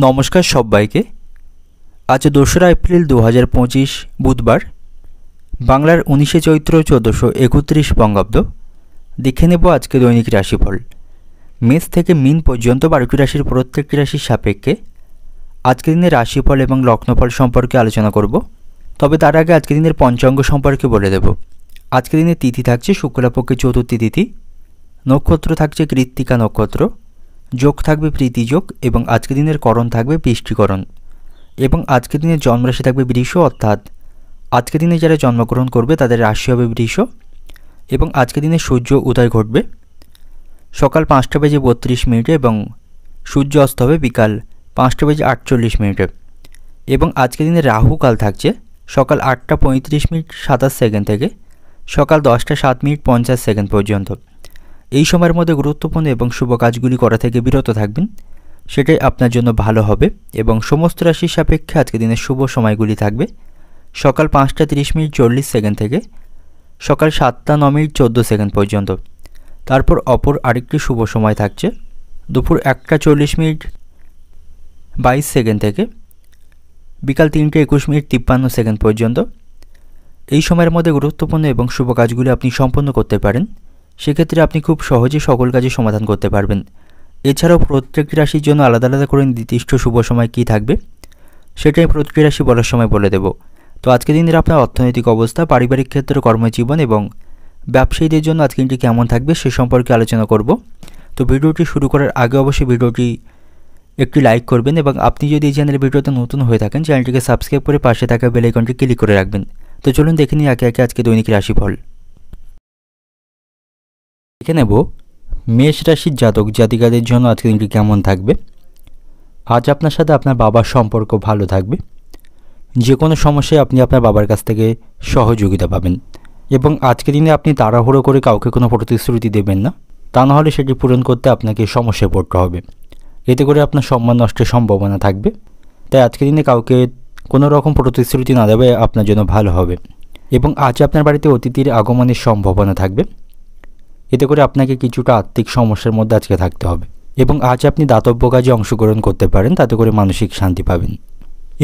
নমস্কার সবাইকে। আজ 2রা এপ্রিল 2025 বুধবার, বাংলার 19শে চৈত্র 1431 বঙ্গাব্দ। দেখে নেব আজকে দৈনিক রাশিফল। মেষ থেকে মিন পর্যন্ত 12টি রাশির প্রত্যেকটি রাশির সাপেক্ষে আজকের দিনের রাশিফল এবং লগ্নফল সম্পর্কে আলোচনা করব। তবে তার আগে আজকের দিনের পঞ্চাঙ্গ সম্পর্কে বলে দেব। আজকের দিনের তিথি থাকছে শুক্লাপক্ষের চতুর্থী তিথি, নক্ষত্র থাকছে কৃত্তিকা নক্ষত্র, যোগ থাকবে প্রীতিযোগ এবং আজকের দিনের করণ থাকবে বৃষ্টিকরণ। এবং আজকের দিনের জন্মরাশি থাকবে বৃষ, অর্থাৎ আজকের দিনে যারা জন্মগ্রহণ করবে তাদের রাশি হবে বৃষ। এবং আজকের দিনে সূর্য উদয় ঘটবে সকাল 5:32 এবং সূর্য অস্ত হবে বিকাল 5:48 এবং আজকের দিনে রাহুকাল থাকছে সকাল 8:35 থেকে সকাল 10:07 পর্যন্ত। এই সময়ের মধ্যে গুরুত্বপূর্ণ এবং শুভ কাজগুলি করা থেকে বিরত থাকবেন, সেটাই আপনার জন্য ভালো হবে। এবং সমস্ত রাশির সাপেক্ষে আজকের দিনের শুভ সময়গুলি থাকবে সকাল 5:30 থেকে সকাল 7:09 পর্যন্ত। তারপর অপর আরেকটি শুভ সময় থাকছে দুপুর 1:40 থেকে বিকাল 3:21 পর্যন্ত। এই সময়ের মধ্যে গুরুত্বপূর্ণ এবং শুভ কাজগুলি আপনি সম্পন্ন করতে পারেন, সেক্ষেত্রে আপনি খুব সহজেই সকল কাজে সমাধান করতে পারবেন। এছাড়াও প্রত্যেকটি রাশির জন্য আলাদা আলাদা করে নির্দিষ্ট শুভ সময় কী থাকবে সেটাই প্রতিটি রাশি বলার সময় বলে দেব। তো আজকের দিনের আপনার অর্থনৈতিক অবস্থা, পারিবারিক ক্ষেত্র, কর্মজীবন এবং ব্যবসায়ীদের জন্য আজকের দিনটি কেমন থাকবে সে সম্পর্কে আলোচনা করব। তো ভিডিওটি শুরু করার আগে অবশ্যই ভিডিওটি একটি লাইক করবেন এবং আপনি যদি এই চ্যানেলের ভিডিওতে নতুন হয়ে থাকেন চ্যানেলটিকে সাবস্ক্রাইব করে পাশে থাকা বেল আইকনটি ক্লিক করে রাখবেন। তো চলুন দেখে নিই একে একে আজকে দৈনিক রাশিফল। দেখে নেব মেষ রাশির জাতক জাতিকাদের জন্য আজকের দিনটি কেমন থাকবে। আজ আপনার সাথে আপনার বাবার সম্পর্ক ভালো থাকবে। যে কোনো সমস্যায় আপনি আপনার বাবার কাছ থেকে সহযোগিতা পাবেন এবং আজকের দিনে আপনি তাড়াহুড়ো করে কাউকে কোনো প্রতিশ্রুতি দেবেন না, তা নাহলে সেটি পূরণ করতে আপনাকে সমস্যায় পড়তে হবে। এতে করে আপনার সম্মান নষ্টের সম্ভাবনা থাকবে। তাই আজকের দিনে কাউকে কোনো রকম প্রতিশ্রুতি না দেবে আপনার জন্য ভালো হবে। এবং আজ আপনার বাড়িতে অতিথির আগমনের সম্ভাবনা থাকবে, এতে করে আপনাকে কিছুটা আর্থিক সমস্যার মধ্যে আজকে থাকতে হবে। এবং আজ আপনি দাতব্য কাজে অংশগ্রহণ করতে পারেন, তাতে করে মানসিক শান্তি পাবেন।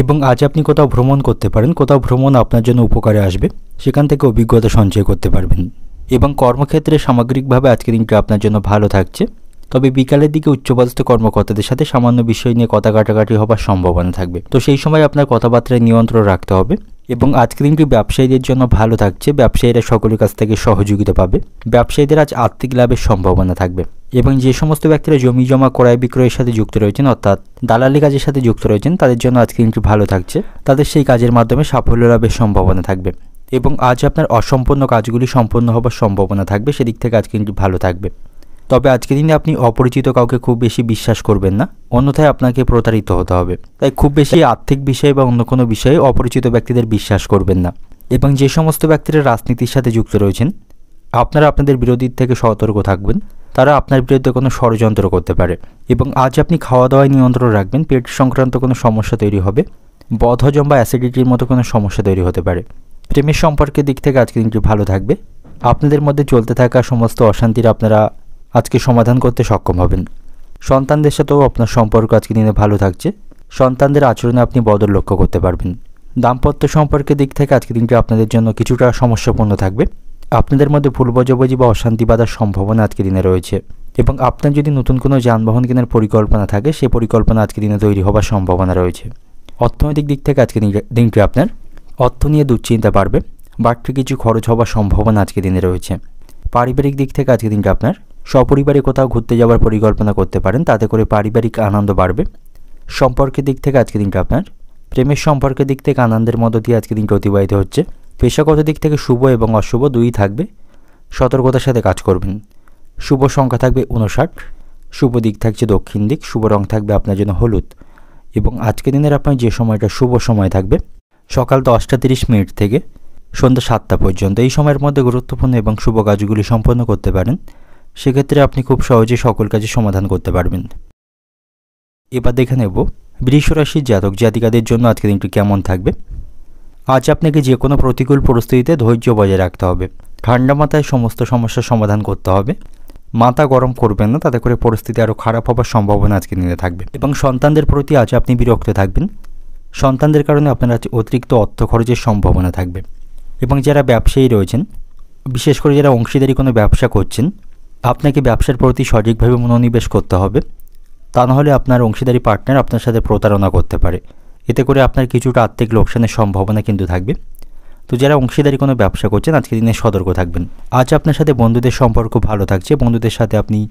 এবং আজ আপনি কোথাও ভ্রমণ করতে পারেন, কোথাও ভ্রমণ আপনার জন্য উপকারে আসবে, সেখান থেকে অভিজ্ঞতা সঞ্চয় করতে পারবেন। এবং কর্মক্ষেত্রে সামগ্রিকভাবে আজকের দিনটা আপনার জন্য ভালো থাকছে। তবে বিকালের দিকে উচ্চপদস্থ কর্মকর্তাদের সাথে সামান্য বিষয় নিয়ে কথা কাটাকাটি হবার সম্ভাবনা থাকবে, তো সেই সময় আপনার কথাবার্তায় নিয়ন্ত্রণ রাখতে হবে। এবং আজকের দিনটি ব্যবসায়ীদের জন্য ভালো থাকছে, ব্যবসায়ীরা সকলের কাছ থেকে সহযোগিতা পাবে। ব্যবসায়ীদের আজ আর্থিক লাভের সম্ভাবনা থাকবে। এবং যে সমস্ত ব্যক্তিরা জমি জমা ক্রয় বিক্রয়ের সাথে যুক্ত রয়েছেন, অর্থাৎ দালালি কাজের সাথে যুক্ত রয়েছেন, তাদের জন্য আজকের দিনটি ভালো থাকছে। তাদের সেই কাজের মাধ্যমে সাফল্য লাভের সম্ভাবনা থাকবে। এবং আজ আপনার অসম্পূর্ণ কাজগুলি সম্পূর্ণ হবার সম্ভাবনা থাকবে, সেদিক থেকে আজকের দিনটি ভালো থাকবে। তবে আজকের দিনে আপনি অপরিচিত কাউকে খুব বেশি বিশ্বাস করবেন না, অন্যথায় আপনাকে প্রতারিত হতে হবে। তাই খুব বেশি আর্থিক বিষয়ে বা অন্য কোনো বিষয়ে অপরিচিত ব্যক্তিদের বিশ্বাস করবেন না। এবং যে সমস্ত ব্যক্তিরা রাজনীতির সাথে যুক্ত রয়েছেন, আপনারা আপনাদের বিরোধীর থেকে সতর্ক থাকবেন, তারা আপনার বিরুদ্ধে কোনো ষড়যন্ত্র করতে পারে। এবং আজ আপনি খাওয়া দাওয়ায় নিয়ন্ত্রণ রাখবেন, পেট সংক্রান্ত কোনো সমস্যা তৈরি হবে, বদহজম বা অ্যাসিডিটির মতো কোনো সমস্যা তৈরি হতে পারে। প্রেমের সম্পর্কের দিক থেকে আজকের দিনটি ভালো থাকবে। আপনাদের মধ্যে চলতে থাকা সমস্ত অশান্তির আপনারা আজকে সমাধান করতে সক্ষম হবেন। সন্তানদের সাথেও আপনার সম্পর্ক আজকের দিনে ভালো থাকছে, সন্তানদের আচরণে আপনি বদল লক্ষ্য করতে পারবেন। দাম্পত্য সম্পর্কের দিক থেকে আজকের দিনটি আপনাদের জন্য কিছুটা সমস্যাপূর্ণ থাকবে। আপনাদের মধ্যে ভুল বোঝাবুঝি বা অশান্তি বাঁধার সম্ভাবনা আজকের দিনে রয়েছে। এবং আপনার যদি নতুন কোনো যানবাহন কেনার পরিকল্পনা থাকে, সেই পরিকল্পনা আজকের দিনে তৈরি হবার সম্ভাবনা রয়েছে। অর্থনৈতিক দিক থেকে আজকের দিনটি আপনার অর্থ নিয়ে দুশ্চিন্তা বাড়বে, বাড়তি কিছু খরচ হবার সম্ভাবনা আজকের দিনে রয়েছে। পারিবারিক দিক থেকে আজকের দিনটি আপনার সপরিবারে কোথাও ঘুরতে যাওয়ার পরিকল্পনা করতে পারেন, তাতে করে পারিবারিক আনন্দ বাড়বে। সম্পর্কের দিক থেকে আজকের দিনটা আপনার প্রেমের সম্পর্কের দিক থেকে আনন্দের মধ্য দিয়ে আজকের দিনটা অতিবাহিত হচ্ছে। পেশাগত দিক থেকে শুভ এবং অশুভ দুই থাকবে, সতর্কতার সাথে কাজ করবেন। শুভ সংখ্যা থাকবে 59, শুভ দিক থাকছে দক্ষিণ দিক, শুভ রং থাকবে আপনার জন্য হলুদ। এবং আজকের দিনের আপনার যে সময়টা শুভ সময় থাকবে সকাল 10:30 থেকে সন্ধ্যা 7টা পর্যন্ত। এই সময়ের মধ্যে গুরুত্বপূর্ণ এবং শুভ কাজগুলি সম্পন্ন করতে পারেন, সেক্ষেত্রে আপনি খুব সহজে সকল কাজে সমাধান করতে পারবেন। এবার দেখে নেব বৃষ রাশির জাতক জাতিকাদের জন্য আজকের দিনটি কেমন থাকবে। আজ আপনাকে যে কোনো প্রতিকূল পরিস্থিতিতে ধৈর্য বজায় রাখতে হবে, ঠান্ডা মাথায় সমস্ত সমস্যার সমাধান করতে হবে। মাথা গরম করবেন না, তাতে করে পরিস্থিতি আরও খারাপ হবার সম্ভাবনা আজকের দিনে থাকবে। এবং সন্তানদের প্রতি আজ আপনি বিরক্ত থাকবেন। সন্তানদের কারণে আপনার আজ অতিরিক্ত অর্থ খরচের সম্ভাবনা থাকবে। এবং যারা ব্যবসায়ী রয়েছেন, বিশেষ করে যারা অংশীদারি কোনো ব্যবসা করছেন, আপনাকে ব্যবসার প্রতি সঠিকভাবে মনোনিবেশ করতে হবে। তা নাহলে আপনার অংশীদারি পার্টনার আপনার সাথে প্রতারণা করতে পারে। এতে করে আপনার কিছুটা আর্থিক লোকসানের সম্ভাবনা কিন্তু থাকবে। তো যারা অংশীদারি কোনো ব্যবসা করছেন, আজকের দিনে সতর্ক থাকবেন। আজ আপনার সাথে বন্ধুদের সম্পর্ক ভালো থাকছে। বন্ধুদের সাথে আপনি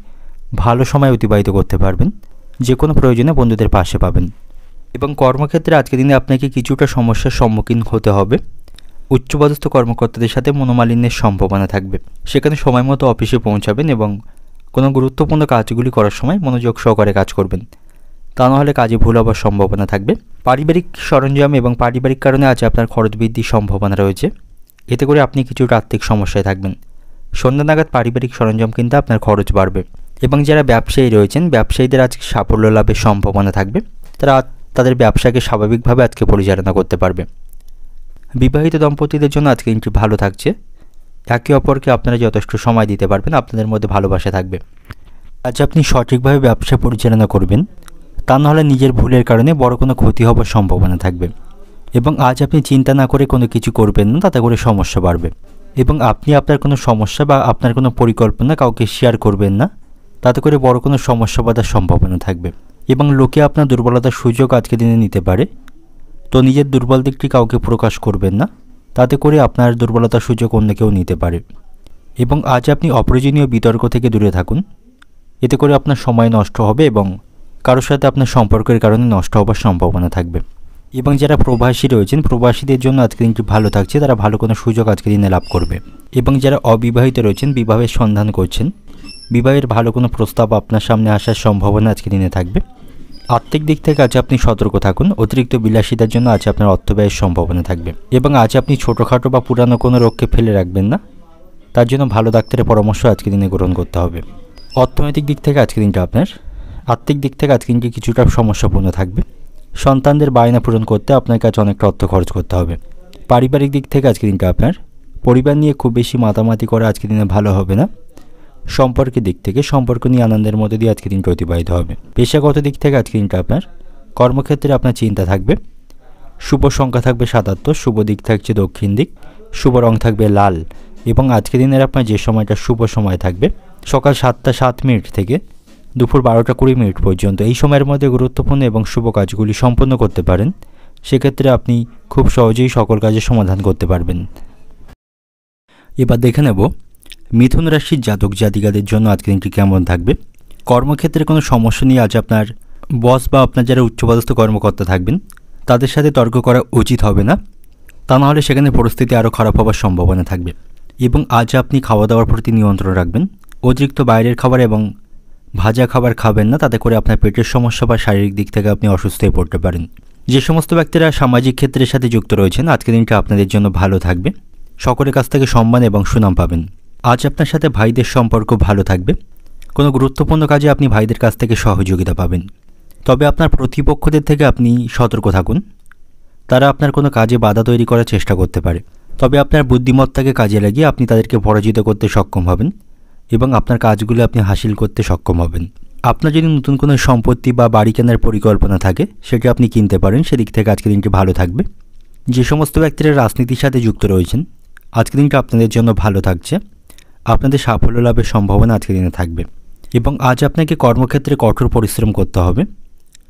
ভালো সময় অতিবাহিত করতে পারবেন। যে কোনো প্রয়োজনে বন্ধুদের পাশে পাবেন। এবং কর্মক্ষেত্রে আজকের দিনে আপনাকে কিছুটা সমস্যার সম্মুখীন হতে হবে। উচ্চপদস্থ কর্মকর্তাদের সাথে মনোমালিন্যের সম্ভাবনা থাকবে। সেখানে সময় মতো অফিসে পৌঁছাবেন এবং কোনো গুরুত্বপূর্ণ কাজগুলি করার সময় মনোযোগ সহকারে কাজ করবেন। তা নাহলে কাজে ভুল হওয়ার সম্ভাবনা থাকবে। পারিবারিক সরঞ্জাম এবং পারিবারিক কারণে আজ আপনার খরচ বৃদ্ধির সম্ভাবনা রয়েছে। এতে করে আপনি কিছুটা আর্থিক সমস্যায় থাকবেন। সন্ধ্যা নাগাদ পারিবারিক সরঞ্জাম কিনতে আপনার খরচ বাড়বে। এবং যারা ব্যবসায়ী রয়েছেন, ব্যবসায়ীদের আজ সাফল্য লাভের সম্ভাবনা থাকবে। তারা তাদের ব্যবসাকে স্বাভাবিকভাবে আজকে পরিচালনা করতে পারবে। বিবাহিত দম্পতিদের জন্য আজকে দিনটি ভালো থাকছে। একে অপরকে আপনারা যথেষ্ট সময় দিতে পারবেন। আপনাদের মধ্যে ভালোবাসা থাকবে। আজ আপনি সঠিকভাবে ব্যবসা পরিচালনা করবেন। তা নাহলে নিজের ভুলের কারণে বড় কোনো ক্ষতি হবার সম্ভাবনা থাকবে। এবং আজ আপনি চিন্তা না করে কোনো কিছু করবেন না, তাতে করে সমস্যা বাড়বে। এবং আপনি আপনার কোনো সমস্যা বা আপনার কোনো পরিকল্পনা কাউকে শেয়ার করবেন না, তাতে করে বড় কোনো সমস্যা বাঁধার সম্ভাবনা থাকবে। এবং লোকে আপনার দুর্বলতার সুযোগ আজকে দিনে নিতে পারে। তো নিজের দুর্বল দিকটি কাউকে প্রকাশ করবেন না, তাতে করে আপনার দুর্বলতার সুযোগ অন্য কেউ নিতে পারে। এবং আজ আপনি অপ্রয়োজনীয় বিতর্ক থেকে দূরে থাকুন। এতে করে আপনার সময় নষ্ট হবে এবং কারোর সাথে আপনার সম্পর্কের কারণে নষ্ট হবার সম্ভাবনা থাকবে। এবং যারা প্রবাসী রয়েছেন, প্রবাসীদের জন্য আজকের দিনটি ভালো থাকছে। তারা ভালো কোনো সুযোগ আজকের দিনে লাভ করবে। এবং যারা অবিবাহিত রয়েছেন, বিবাহের সন্ধান করছেন, বিবাহের ভালো কোনো প্রস্তাব আপনার সামনে আসার সম্ভাবনা আজকের দিনে থাকবে। আর্থিক দিক থেকে আজ আপনি সতর্ক থাকুন। অতিরিক্ত বিলাসিতার জন্য আজ আপনার অর্থ ব্যয়ের সম্ভাবনা থাকবে। এবং আজ আপনি ছোটোখাটো বা পুরানো কোনো রোগকে ফেলে রাখবেন না। তার জন্য ভালো ডাক্তারের পরামর্শ আজকের দিনে গ্রহণ করতে হবে। অর্থনৈতিক দিক থেকে আজকের দিনটা আপনার, আর্থিক দিক থেকে আজকের দিনটি কিছুটা সমস্যাপূর্ণ থাকবে। সন্তানদের বায়না পূরণ করতে আপনার কাছে অনেকটা অর্থ খরচ করতে হবে। পারিবারিক দিক থেকে আজকের দিনটা আপনার, পরিবার নিয়ে খুব বেশি মাতামাতি করা আজকের দিনে ভালো হবে না। সম্পর্কের দিক থেকে সম্পর্ক নিয়ে আনন্দের মধ্যে দিয়ে আজকের দিনটা অতিবাহিত হবে। পেশাগত দিক থেকে আজকের দিনটা আপনার, কর্মক্ষেত্রে আপনার চিন্তা থাকবে। শুভ সংখ্যা থাকবে 77, শুভ দিক থাকছে দক্ষিণ দিক, শুভ রং থাকবে লাল। এবং আজকের দিনের আপনার যে সময়টা শুভ সময় থাকবে সকাল 7টা 7 মিনিট থেকে দুপুর 12টা 20 মিনিট পর্যন্ত। এই সময়ের মধ্যে গুরুত্বপূর্ণ এবং শুভ কাজগুলি সম্পন্ন করতে পারেন। সেক্ষেত্রে আপনি খুব সহজেই সকল কাজের সমাধান করতে পারবেন। এবার দেখে নেব মিথুন রাশির জাতক জাতিকাদের জন্য আজকের দিনটি কেমন থাকবে। কর্মক্ষেত্রে কোনো সমস্যা নিয়ে আজ আপনার বস বা আপনার যারা উচ্চপদস্থ কর্মকর্তা থাকবেন তাদের সাথে তর্ক করা উচিত হবে না। তা নাহলে সেখানে পরিস্থিতি আরও খারাপ হওয়ার সম্ভাবনা থাকবে। এবং আজ আপনি খাওয়া দাওয়ার প্রতি নিয়ন্ত্রণ রাখবেন। অতিরিক্ত বাইরের খাবার এবং ভাজা খাবার খাবেন না, তাতে করে আপনার পেটের সমস্যা বা শারীরিক দিক থেকে আপনি অসুস্থ হয়ে পড়তে পারেন। যে সমস্ত ব্যক্তিরা সামাজিক ক্ষেত্রের সাথে যুক্ত রয়েছেন, আজকের দিনটা আপনাদের জন্য ভালো থাকবে। সকলের কাছ থেকে সম্মান এবং সুনাম পাবেন। আজ আপনার সাথে ভাইদের সম্পর্ক ভালো থাকবে। কোনো গুরুত্বপূর্ণ কাজে আপনি ভাইদের কাছ থেকে সহযোগিতা পাবেন। তবে আপনার প্রতিপক্ষদের থেকে আপনি সতর্ক থাকুন। তারা আপনার কোনো কাজে বাধা তৈরি করার চেষ্টা করতে পারে। তবে আপনার বুদ্ধিমত্তাকে কাজে লাগিয়ে আপনি তাদেরকে পরাজিত করতে সক্ষম হবেন এবং আপনার কাজগুলো আপনি হাসিল করতে সক্ষম হবেন। আপনার যদি নতুন কোনো সম্পত্তি বা বাড়ি কেনার পরিকল্পনা থাকে, সেটি আপনি কিনতে পারেন। সেদিক থেকে আজকের দিনটি ভালো থাকবে। যে সমস্ত ব্যক্তিরা রাজনীতির সাথে যুক্ত রয়েছেন, আজকের দিনটা আপনাদের জন্য ভালো থাকছে। আপনাদের সাফল্য লাভের সম্ভাবনা আজকের দিনে থাকবে। এবং আজ আপনাকে কর্মক্ষেত্রে কঠোর পরিশ্রম করতে হবে।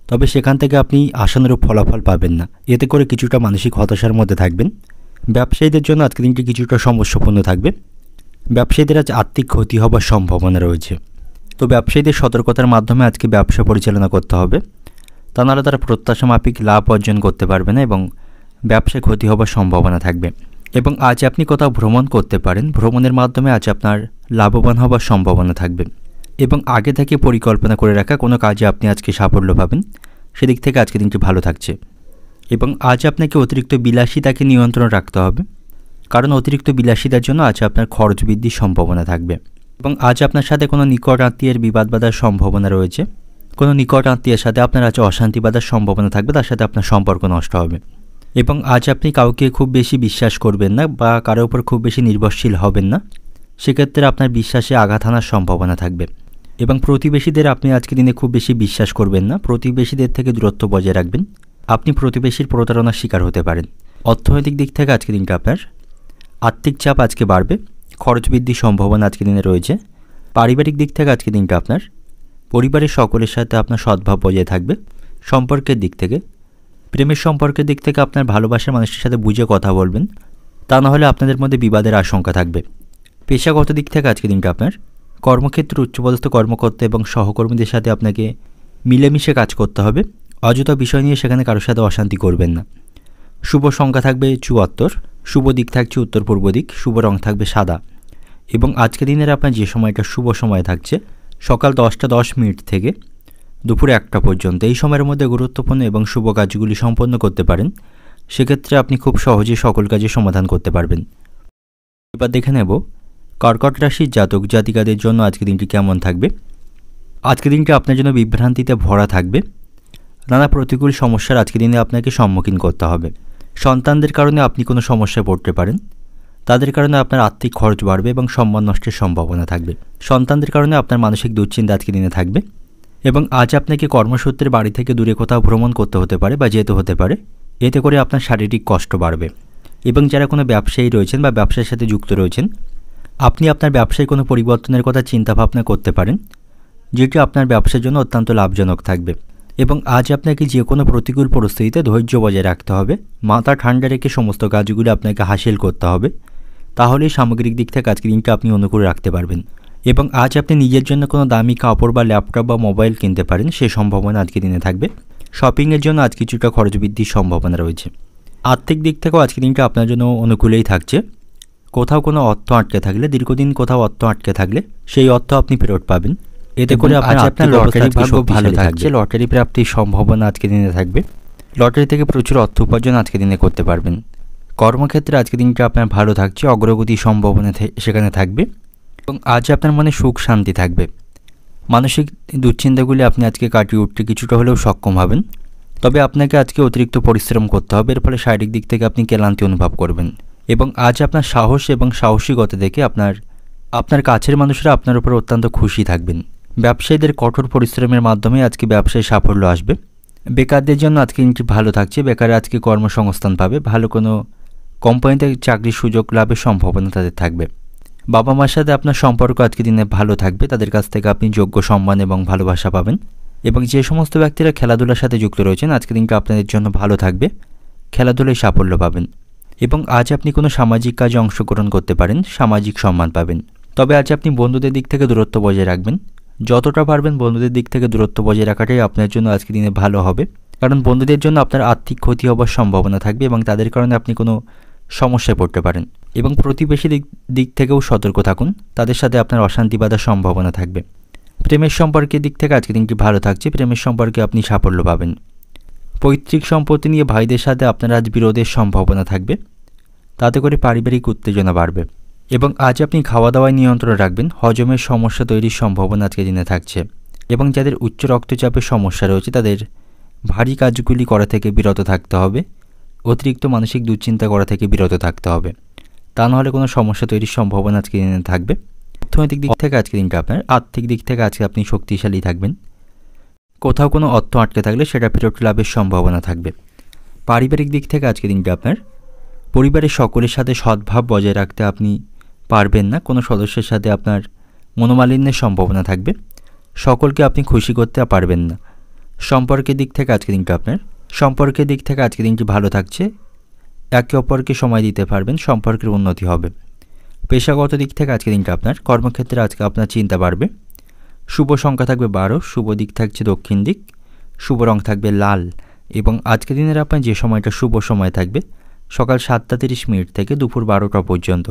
তবে সেখান থেকে আপনি আশানুরূপ ফলাফল পাবেন না। এতে করে কিছুটা মানসিক হতাশার মধ্যে থাকবেন। ব্যবসায়ীদের জন্য আজকের দিনটি কিছুটা সমস্যাপূর্ণ থাকবে। ব্যবসায়ীদের আজ আর্থিক ক্ষতি হবার সম্ভাবনা রয়েছে। তো ব্যবসায়ীদের সতর্কতার মাধ্যমে আজকে ব্যবসা পরিচালনা করতে হবে। তা নাহলে তারা প্রত্যাশা মাফিক লাভ অর্জন করতে পারবে না এবং ব্যবসায় ক্ষতি হবার সম্ভাবনা থাকবে। এবং আজ আপনি কোথাও ভ্রমণ করতে পারেন। ভ্রমণের মাধ্যমে আজ আপনার লাভবান হবার সম্ভাবনা থাকবে। এবং আগে থেকে পরিকল্পনা করে রাখা কোনো কাজে আপনি আজকে সাফল্য পাবেন। সেদিক থেকে আজকে দিনটি ভালো থাকছে। এবং আজ আপনাকে অতিরিক্ত বিলাসিতাকে নিয়ন্ত্রণ রাখতে হবে, কারণ অতিরিক্ত বিলাসিতার জন্য আজ আপনার খরচ বৃদ্ধির সম্ভাবনা থাকবে। এবং আজ আপনার সাথে কোনো নিকট আত্মীয়ের বিবাদ বাঁধার সম্ভাবনা রয়েছে। কোনো নিকট আত্মীয়ের সাথে আপনার আজ অশান্তি বাঁধার সম্ভাবনা থাকবে, তার সাথে আপনার সম্পর্ক নষ্ট হবে। এবং আজ আপনি কাউকে খুব বেশি বিশ্বাস করবেন না বা কারোর উপর খুব বেশি নির্ভরশীল হবেন না। সেক্ষেত্রে আপনার বিশ্বাসে আঘাত হানার সম্ভাবনা থাকবে। এবং প্রতিবেশীদের আপনি আজকের দিনে খুব বেশি বিশ্বাস করবেন না, প্রতিবেশীদের থেকে দূরত্ব বজায় রাখবেন। আপনি প্রতিবেশীর প্রতারণার শিকার হতে পারেন। অর্থনৈতিক দিক থেকে আজকের দিনটা আপনার আর্থিক চাপ আজকে বাড়বে, খরচ বৃদ্ধির সম্ভাবনা আজকের দিনে রয়েছে। পারিবারিক দিক থেকে আজকের দিনটা আপনার পরিবারের সকলের সাথে আপনার সদ্ভাব বজায় থাকবে। সম্পর্কের দিক থেকে, প্রেমের সম্পর্কের দিক থেকে আপনার ভালোবাসার মানুষের সাথে বুঝে কথা বলবেন, তা না হলে আপনাদের মধ্যে বিবাদের আশঙ্কা থাকবে। পেশাগত দিক থেকে আজকের দিনটা আপনার কর্মক্ষেত্রে উচ্চপদস্থ কর্মকর্তা এবং সহকর্মীদের সাথে আপনাকে মিলেমিশে কাজ করতে হবে। অযথা বিষয় নিয়ে সেখানে কারোর সাথে অশান্তি করবেন না। শুভ সংখ্যা থাকবে 74, শুভ দিক থাকছে উত্তর পূর্ব দিক, শুভ রং থাকবে সাদা। এবং আজকের দিনের আপনার যে সময়টা শুভ সময় থাকছে সকাল 10টা 10 মিনিট থেকে দুপুর 1টা পর্যন্ত, এই সময়ের মধ্যে গুরুত্বপূর্ণ এবং শুভ কাজগুলি সম্পন্ন করতে পারেন। সেক্ষেত্রে আপনি খুব সহজেই সকল কাজের সমাধান করতে পারবেন। এবার দেখে নেব কর্কট রাশির জাতক জাতিকাদের জন্য আজকের দিনটি কেমন থাকবে। আজকের দিনটি আপনার জন্য বিভ্রান্তিতে ভরা থাকবে। নানা প্রতিকূল সমস্যার আজকের দিনে আপনাকে সম্মুখীন করতে হবে। সন্তানদের কারণে আপনি কোনো সমস্যায় পড়তে পারেন। তাদের কারণে আপনার আর্থিক খরচ বাড়বে এবং সম্মান নষ্টের সম্ভাবনা থাকবে। সন্তানদের কারণে আপনার মানসিক দুশ্চিন্তা আজকের দিনে থাকবে। এবং আজ আপনাকে কর্মসূত্রে বাড়ি থেকে দূরে কোথাও ভ্রমণ করতে হতে পারে বা যেতে হতে পারে। এতে করে আপনার শারীরিক কষ্ট বাড়বে। এবং যারা কোনো ব্যবসায়ী রয়েছেন বা ব্যবসার সাথে যুক্ত রয়েছেন, আপনি আপনার ব্যবসায় কোনো পরিবর্তনের কথা চিন্তাভাবনা করতে পারেন, যেটি আপনার ব্যবসার জন্য অত্যন্ত লাভজনক থাকবে। এবং আজ আপনাকে যে কোনো প্রতিকূল পরিস্থিতিতে ধৈর্য বজায় রাখতে হবে, মাথা ঠান্ডা রেখে সমস্ত কাজগুলি আপনাকে হাসিল করতে হবে। তাহলেই সামগ্রিক দিক থেকে আজকের দিনটা আপনি অনুকূল রাখতে পারবেন। এবং আজ আপনি নিজের জন্য কোনো দামি কাপড় বা ল্যাপটপ বা মোবাইল কিনতে পারেন, সে সম্ভাবনা আজকের দিনে থাকবে। শপিংয়ের জন্য আজ কিছুটা খরচ বৃদ্ধির সম্ভাবনা রয়েছে। আর্থিক দিক থেকেও আজকের দিনটা আপনার জন্য অনুকূলেই থাকছে। কোথাও কোনো অর্থ আটকে থাকলে, দীর্ঘদিন কোথাও অর্থ আটকে থাকলে সেই অর্থ আপনি ফেরত পাবেন। এতে করে আপনার লটারি ভাগ্য ভালো থাকছে। লটারি প্রাপ্তির সম্ভাবনা আজকের দিনে থাকবে। লটারি থেকে প্রচুর অর্থ উপার্জন আজকের দিনে করতে পারবেন। কর্মক্ষেত্রে আজকের দিনটা আপনার ভালো থাকছে, অগ্রগতির সম্ভাবনা সেখানে থাকবে। এবং আজ আপনার মনে সুখ শান্তি থাকবে। মানসিক দুশ্চিন্তাগুলি আপনি আজকে কাটিয়ে উঠতে কিছুটা হলেও সক্ষম হবেন। তবে আপনাকে আজকে অতিরিক্ত পরিশ্রম করতে হবে, এর ফলে শারীরিক দিক থেকে আপনি ক্লান্তি অনুভব করবেন। এবং আজ আপনার সাহস এবং সাহসিকতা দেখে আপনার কাছের মানুষরা আপনার উপর অত্যন্ত খুশি থাকবেন। ব্যবসায়ীদের কঠোর পরিশ্রমের মাধ্যমে আজকে ব্যবসায় সাফল্য আসবে। বেকারদের জন্য আজকে দিনটি ভালো থাকছে। বেকাররা আজকে কর্মসংস্থান পাবে, ভালো কোনো কোম্পানিতে চাকরির সুযোগ লাভের সম্ভাবনা তাদের থাকবে। বাবা মার সাথে আপনার সম্পর্ক আজকে দিনে ভালো থাকবে। তাদের কাছ থেকে আপনি যোগ্য সম্মান এবং ভালোবাসা পাবেন। এবং যে সমস্ত ব্যক্তিরা খেলাধুলার সাথে যুক্ত রয়েছেন, আজকে দিনটা আপনাদের জন্য ভালো থাকবে। খেলাধুলায় সাফল্য পাবেন। এবং আজ আপনি কোনো সামাজিক কাজে অংশগ্রহণ করতে পারেন, সামাজিক সম্মান পাবেন। তবে আজ আপনি বন্ধুদের দিক থেকে দূরত্ব বজায় রাখবেন। যতটা পারবেন বন্ধুদের দিক থেকে দূরত্ব বজায় রাখাটাই আপনার জন্য আজকের দিনে ভালো হবে। কারণ বন্ধুদের জন্য আপনার আর্থিক ক্ষতি হওয়ার সম্ভাবনা থাকবে এবং তাদের কারণে আপনি কোনো সমস্যায় পড়তে পারেন। এবং প্রতিবেশী দিক থেকেও সতর্ক থাকুন, তাদের সাথে আপনার অশান্তি বাঁধার সম্ভাবনা থাকবে। প্রেমের সম্পর্কের দিক থেকে আজকের দিনটি ভালো থাকছে। প্রেমের সম্পর্কে আপনি সাফল্য পাবেন। পৈতৃক সম্পত্তি নিয়ে ভাইদের সাথে আপনার আজ বিরোধের সম্ভাবনা থাকবে, তাতে করে পারিবারিক উত্তেজনা বাড়বে। এবং আজ আপনি খাওয়া দাওয়ায় নিয়ন্ত্রণ রাখবেন। হজমের সমস্যা তৈরির সম্ভাবনা আজকের দিনে থাকছে। এবং যাদের উচ্চ রক্তচাপের সমস্যা রয়েছে তাদের ভারী কাজগুলি করা থেকে বিরত থাকতে হবে। অতিরিক্ত মানসিক দুশ্চিন্তা করা থেকে বিরত থাকতে হবে, তা নাহলে কোনো সমস্যা তৈরির সম্ভাবনা আজকের দিনে থাকবে। অর্থনৈতিক দিক থেকে আজকের দিনটা আপনার আর্থিক দিক থেকে আজকে আপনি শক্তিশালী থাকবেন। কোথাও কোনো অর্থ আটকে থাকলে সেটা ফেরত লাভের সম্ভাবনা থাকবে। পারিবারিক দিক থেকে আজকের দিনটা আপনার পরিবারের সকলের সাথে সদ্ভাব বজায় রাখতে আপনি পারবেন না। কোনো সদস্যের সাথে আপনার মনোমালিন্যের সম্ভাবনা থাকবে। সকলকে আপনি খুশি করতে পারবেন না। সম্পর্কের দিক থেকে আজকের দিনটা আজকের দিনটি ভালো থাকছে। একে অপরকে সময় দিতে পারবেন, সম্পর্কের উন্নতি হবে। পেশাগত দিক থেকে আজকের দিনটা আপনার কর্মক্ষেত্রে আজকে আপনার চিন্তা বাড়বে। শুভ সংখ্যা থাকবে 12, শুভ দিক থাকছে দক্ষিণ দিক, শুভ রং থাকবে লাল। এবং আজকের দিনের আপনার যে সময়টা শুভ সময় থাকবে সকাল 7টা 30 মিনিট থেকে দুপুর 12টা পর্যন্ত,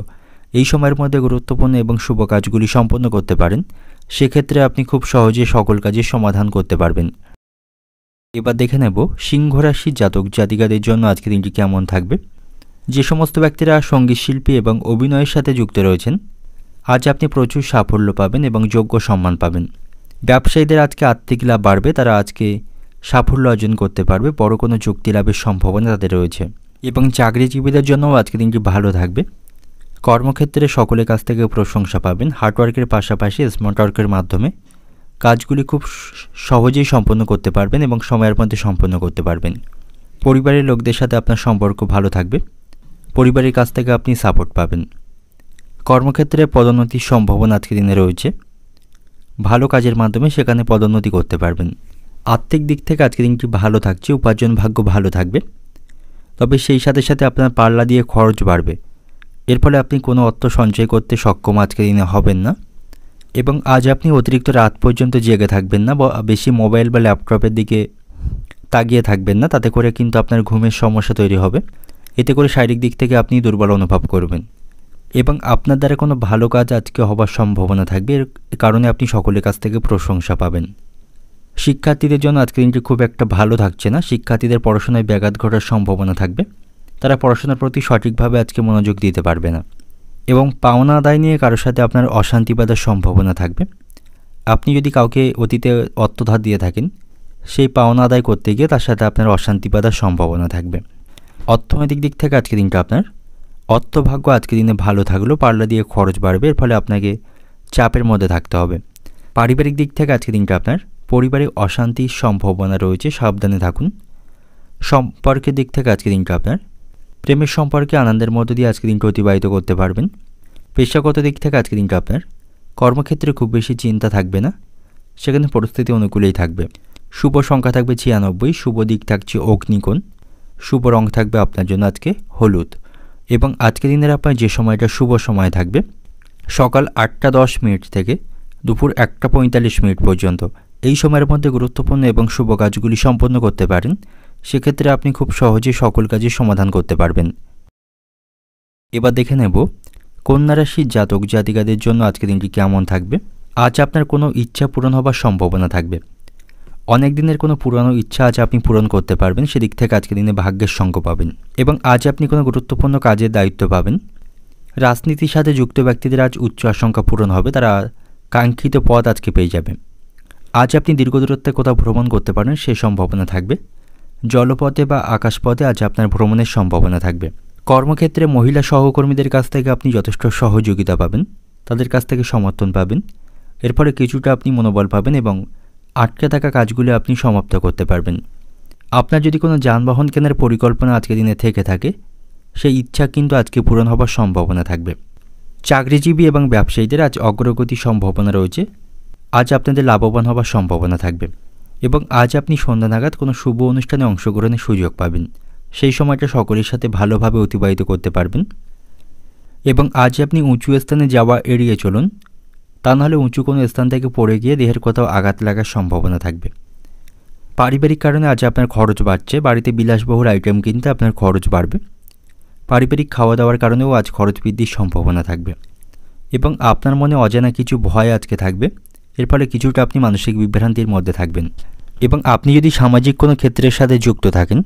এই সময়ের মধ্যে গুরুত্বপূর্ণ এবং শুভ কাজগুলি সম্পন্ন করতে পারেন। সেক্ষেত্রে আপনি খুব সহজে সকল কাজের সমাধান করতে পারবেন। এবার দেখে নেব সিংহ রাশির জাতক জাতিকাদের জন্য আজকের দিনটি কেমন থাকবে। যে সমস্ত ব্যক্তিরা সঙ্গীত শিল্পী এবং অভিনয়ের সাথে যুক্ত রয়েছেন, আজ আপনি প্রচুর সাফল্য পাবেন এবং যোগ্য সম্মান পাবেন। ব্যবসায়ীদের আজকে আর্থিক লাভ বাড়বে, তারা আজকে সাফল্য অর্জন করতে পারবে। বড় কোনো চুক্তি লাভের সম্ভাবনা তাদের রয়েছে। এবং চাকরিজীবীদের জন্যও আজকের দিনটি ভালো থাকবে। কর্মক্ষেত্রে সকলের কাছ থেকে প্রশংসা পাবেন। হার্ডওয়ার্কের পাশাপাশি স্মার্ট ওয়ার্কের মাধ্যমে কাজগুলি খুব সহজেই সম্পন্ন করতে পারবেন এবং সময়ের মধ্যে সম্পন্ন করতে পারবেন। পরিবারের লোকদের সাথে আপনার সম্পর্ক ভালো থাকবে। পরিবারের কাছ থেকে আপনি সাপোর্ট পাবেন। কর্মক্ষেত্রে পদোন্নতির সম্ভাবনা আজকের দিনে রয়েছে। ভালো কাজের মাধ্যমে সেখানে পদোন্নতি করতে পারবেন। আর্থিক দিক থেকে আজকের দিনটি ভালো থাকছে, উপার্জন ভাগ্য ভালো থাকবে। তবে সেই সাথে সাথে আপনার পাল্লা দিয়ে খরচ বাড়বে। এর ফলে আপনি কোনো অর্থ সঞ্চয় করতে সক্ষম আজকের দিনে হবেন না। এবং আজ আপনি অতিরিক্ত রাত পর্যন্ত জেগে থাকবেন না বা বেশি মোবাইল বা ল্যাপটপের দিকে তাকিয়ে থাকবেন না। তাতে করে কিন্তু আপনার ঘুমের সমস্যা তৈরি হবে। এতে করে শারীরিক দিক থেকে আপনি দুর্বল অনুভব করবেন এবং আপনার দ্বারা কোনো ভালো কাজ আজকে হবার সম্ভাবনা থাকবে। এর কারণে আপনি সকলের কাছ থেকে প্রশংসা পাবেন। শিক্ষার্থীদের জন্য আজকের দিনটি খুব একটা ভালো থাকছে না। শিক্ষার্থীদের পড়াশোনায় ব্যাঘাত ঘটার সম্ভাবনা থাকবে। তারা পড়াশোনার প্রতি সঠিকভাবে আজকে মনোযোগ দিতে পারবে না এবং পাওনা আদায় নিয়ে কারোর সাথে আপনার অশান্তি বাঁধার সম্ভাবনা থাকবে। আপনি যদি কাউকে অতীতে অর্থ ধার দিয়ে থাকেন, সেই পাওনা আদায় করতে গিয়ে তার সাথে আপনার অশান্তি বাঁধার সম্ভাবনা থাকবে। অর্থনৈতিক দিক থেকে আজকের দিনটা আপনার অর্থভাগ্য আজকের দিনে ভালো থাকলেও পাল্লা দিয়ে খরচ বাড়বে। এর ফলে আপনাকে চাপের মধ্যে থাকতে হবে। পারিবারিক দিক থেকে আজকের দিনটা আপনার পরিবারে অশান্তির সম্ভাবনা রয়েছে, সাবধানে থাকুন। সম্পর্কের দিক থেকে আজকের দিনটা আপনার প্রেমের সম্পর্কে আনন্দের মধ্য দিয়ে আজকের দিনটা অতিবাহিত করতে পারবেন। পেশাগত দিক থেকে আজকের দিনটা আপনার কর্মক্ষেত্রে খুব বেশি চিন্তা থাকবে না, সেখানে পরিস্থিতি অনুকূলেই থাকবে। শুভ সংখ্যা থাকবে 96, শুভ দিক থাকছে অগ্নিকোণ, শুভ রং থাকবে আপনার জন্য আজকে হলুদ। এবং আজকের দিনের আপনার যে সময়টা শুভ সময় থাকবে সকাল 8:10 থেকে দুপুর 1:45 পর্যন্ত। এই সময়ের মধ্যে গুরুত্বপূর্ণ এবং শুভ কাজগুলি সম্পন্ন করতে পারেন। সেক্ষেত্রে আপনি খুব সহজেই সকল কাজের সমাধান করতে পারবেন। এবার দেখে নেব কন্যা রাশির জাতক জাতিকাদের জন্য আজকের দিনটি কেমন থাকবে। আজ আপনার কোনো ইচ্ছা পূরণ হবার সম্ভাবনা থাকবে। অনেক দিনের কোনো পুরানো ইচ্ছা আজ আপনি পূরণ করতে পারবেন। সেদিক থেকে আজকের দিনে ভাগ্যের সঙ্গ পাবেন এবং আজ আপনি কোনো গুরুত্বপূর্ণ কাজের দায়িত্ব পাবেন। রাজনীতির সাথে যুক্ত ব্যক্তিদের আজ উচ্চ আশঙ্কা পূরণ হবে। তারা কাঙ্ক্ষিত পদ আজকে পেয়ে যাবে। আজ আপনি দীর্ঘ দূরত্বে কোথাও ভ্রমণ করতে পারেন, সেই সম্ভাবনা থাকবে। জলপথে বা আকাশপথে আজ আপনার ভ্রমণের সম্ভাবনা থাকবে। কর্মক্ষেত্রে মহিলা সহকর্মীদের কাছ থেকে আপনি যথেষ্ট সহযোগিতা পাবেন, তাদের কাছ থেকে সমর্থন পাবেন। এর ফলে কিছুটা আপনি মনোবল পাবেন এবং আটকে থাকা কাজগুলি আপনি সমাপ্ত করতে পারবেন। আপনার যদি কোনো যানবাহন কেনার পরিকল্পনা আজকের দিনে থেকে থাকে, সেই ইচ্ছা কিন্তু আজকে পূরণ হবার সম্ভাবনা থাকবে। চাকরিজীবী এবং ব্যবসায়ীদের আজ অগ্রগতির সম্ভাবনা রয়েছে। আজ আপনাদের লাভবান হবার সম্ভাবনা থাকবে এবং আজ আপনি সন্ধ্যা নাগাদ কোনো শুভ অনুষ্ঠানে অংশগ্রহণের সুযোগ পাবেন। সেই সময়টা সকলের সাথে ভালোভাবে অতিবাহিত করতে পারবেন এবং আজ আপনি উঁচু স্থানে যাওয়া এড়িয়ে চলুন। তা নাহলে উঁচু কোনো স্থান থেকে পড়ে গিয়ে দেহের কোথাও আঘাত লাগার সম্ভাবনা থাকবে। পারিবারিক কারণে আজ আপনার খরচ বাড়ছে। বাড়িতে বিলাসবহুল আইটেম কিনতে আপনার খরচ বাড়বে। পারিবারিক খাওয়া দাওয়ার কারণেও আজ খরচ বৃদ্ধির সম্ভাবনা থাকবে এবং আপনার মনে অজানা কিছু ভয় আজকে থাকবে। এর ফলে কিছুটা আপনি মানসিক বিভ্রান্তির মধ্যে থাকবেন এবং আপনি যদি সামাজিক কোনো ক্ষেত্রের সাথে যুক্ত থাকেন,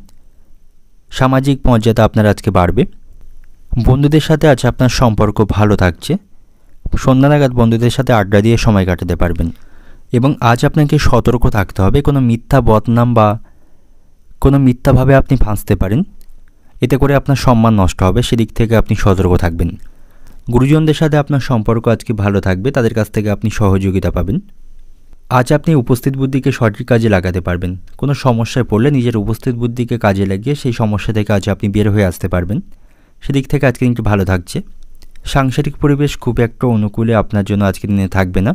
সামাজিক মর্যাদা আপনার আজকে বাড়বে। বন্ধুদের সাথে আজ আপনার সম্পর্ক ভালো থাকছে। সন্ধ্যা নাগাদ বন্ধুদের সাথে আড্ডা দিয়ে সময় কাটাতে পারবেন এবং আজ আপনাকে সতর্ক থাকতে হবে। কোনো মিথ্যা বদনাম বা কোনো মিথ্যাভাবে আপনি ফাঁসতে পারেন, এতে করে আপনার সম্মান নষ্ট হবে। সেদিক থেকে আপনি সতর্ক থাকবেন। গুরুজনদের সাথে আপনার সম্পর্ক আজকে ভালো থাকবে, তাদের কাছ থেকে আপনি সহযোগিতা পাবেন। আজ আপনি উপস্থিত বুদ্ধিকে সঠিক কাজে লাগাতে পারবেন। কোনো সমস্যায় পড়লে নিজের উপস্থিত বুদ্ধিকে কাজে লাগিয়ে সেই সমস্যা থেকে আজ আপনি বের হয়ে আসতে পারবেন। সেদিক থেকে আজকে দিনটি ভালো থাকছে। সাংসারিক পরিবেশ খুব একটা অনুকূলে আপনার জন্য আজকের দিনে থাকবে না।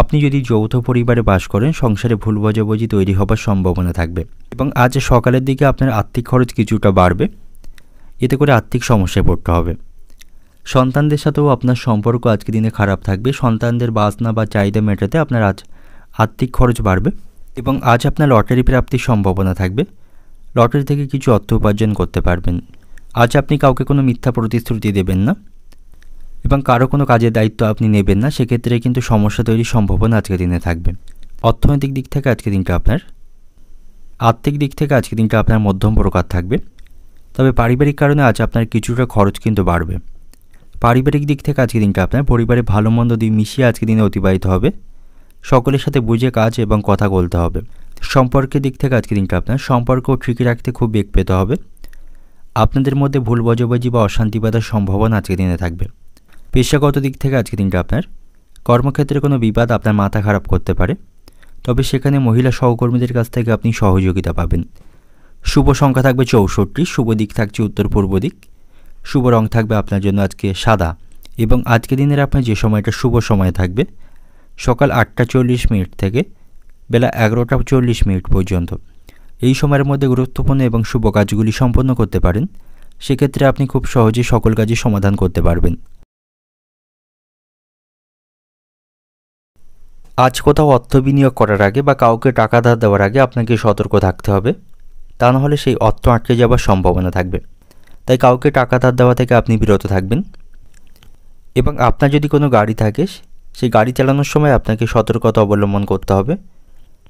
আপনি যদি যৌথ পরিবারে বাস করেন, সংসারে ভুল বোঝাবুঝি তৈরি হবার সম্ভাবনা থাকবে এবং আজ সকালের দিকে আপনার আর্থিক খরচ কিছুটা বাড়বে। এতে করে আর্থিক সমস্যায় পড়তে হবে। সন্তানদের সাথেও আপনার সম্পর্ক আজকের দিনে খারাপ থাকবে। সন্তানদের বাসনা বা চাহিদা মেটাতে আপনার আজ আর্থিক খরচ বাড়বে এবং আজ আপনার লটারি প্রাপ্তির সম্ভাবনা থাকবে। লটারি থেকে কিছু অর্থ উপার্জন করতে পারবেন। আজ আপনি কাউকে কোনো মিথ্যা প্রতিশ্রুতি দেবেন না এবং কারো কোনো কাজের দায়িত্ব আপনি নেবেন না। সেক্ষেত্রে কিন্তু সমস্যা তৈরির সম্ভাবনা আজকের দিনে থাকবে। অর্থনৈতিক দিক থেকে আজকের দিনটা আপনার আর্থিক দিক থেকে আজকের দিনটা আপনার মধ্যম প্রকার থাকবে। তবে পারিবারিক কারণে আজ আপনার কিছুটা খরচ কিন্তু বাড়বে। পারিবারিক দিক থেকে আজকের দিনটা আপনার পরিবারে ভালো মন্দ দিয়ে মিশিয়ে আজকের দিনে অতিবাহিত হবে। সকলের সাথে বুঝে কাজ এবং কথা বলতে হবে। সম্পর্কের দিক থেকে আজকের দিনটা আপনার সম্পর্ক ঠিকই রাখতে খুব বেগ পেতে হবে। আপনাদের মধ্যে ভুল বোঝাবুঝি বা অশান্তি বাঁধার সম্ভাবনা আজকের দিনে থাকবে। পেশাগত দিক থেকে আজকের দিনটা আপনার কর্মক্ষেত্রে কোনো বিবাদ আপনার মাথা খারাপ করতে পারে, তবে সেখানে মহিলা সহকর্মীদের কাছ থেকে আপনি সহযোগিতা পাবেন। শুভ সংখ্যা থাকবে 64, শুভ দিক থাকছে উত্তর পূর্ব দিক, শুভ রং থাকবে আপনার জন্য আজকে সাদা এবং আজকের দিনের আপনার যে সময়টা শুভ সময় থাকবে সকাল 8টা 40 মিনিট থেকে বেলা 11টা 40 মিনিট পর্যন্ত। এই সময়ের মধ্যে গুরুত্বপূর্ণ এবং শুভ কাজগুলি সম্পন্ন করতে পারেন, সেক্ষেত্রে আপনি খুব সহজে সকল কাজই সমাধান করতে পারবেন। আজ কোথাও অর্থ বিনিয়োগ করার আগে বা কাউকে টাকা ধার দেওয়ার আগে আপনাকে সতর্ক থাকতে হবে, তা নাহলে সেই অর্থ আটকে যাওয়ার সম্ভাবনা থাকবে। তাই কাউকে টাকা ধার দেওয়া থেকে আপনি বিরত থাকবেন। এবং আপনার যদি কোনো গাড়ি থাকে সেই গাড়ি চালানোর সময় আপনাকে সতর্কতা অবলম্বন করতে হবে,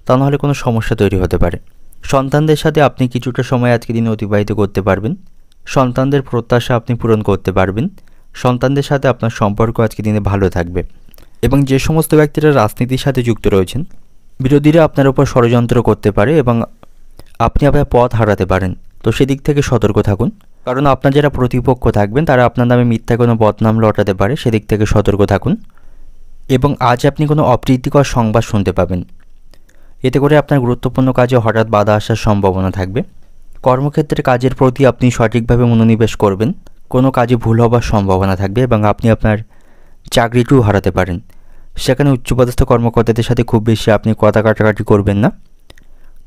তা নাহলে কোনো সমস্যা তৈরি হতে পারে। সন্তানদের সাথে আপনি কিছুটা সময় আজকে দিনে অতিবাহিত করতে পারবেন, সন্তানদের প্রত্যাশা আপনি পূরণ করতে পারবেন, সন্তানদের সাথে আপনার সম্পর্ক আজকে দিনে ভালো থাকবে। এবং যে সমস্ত ব্যক্তিরা রাজনীতির সাথে যুক্ত রয়েছেন, বিরোধীরা আপনার উপর ষড়যন্ত্র করতে পারে এবং আপনি আপনার পথ হারাতে পারেন, তো সেদিক থেকে সতর্ক থাকুন। কারণ আপনার যারা প্রতিপক্ষ থাকবেন তারা আপনার নামে মিথ্যা কোনো বদনাম লটাতে পারে, সেদিক থেকে সতর্ক থাকুন। এবং আজ আপনি কোনো অপ্রীতিকর সংবাদ শুনতে পাবেন, এতে করে আপনার গুরুত্বপূর্ণ কাজে হঠাৎ বাধা আসার সম্ভাবনা থাকবে। কর্মক্ষেত্রে কাজের প্রতি আপনি সঠিকভাবে মনোনিবেশ করবেন, কোনো কাজে ভুল হবার সম্ভাবনা থাকবে এবং আপনি আপনার চাকরিটিও হারাতে পারেন। সেখানে উচ্চপদস্থ কর্মকর্তাদের সাথে খুব বেশি আপনি কথা কাটাকাটি করবেন না,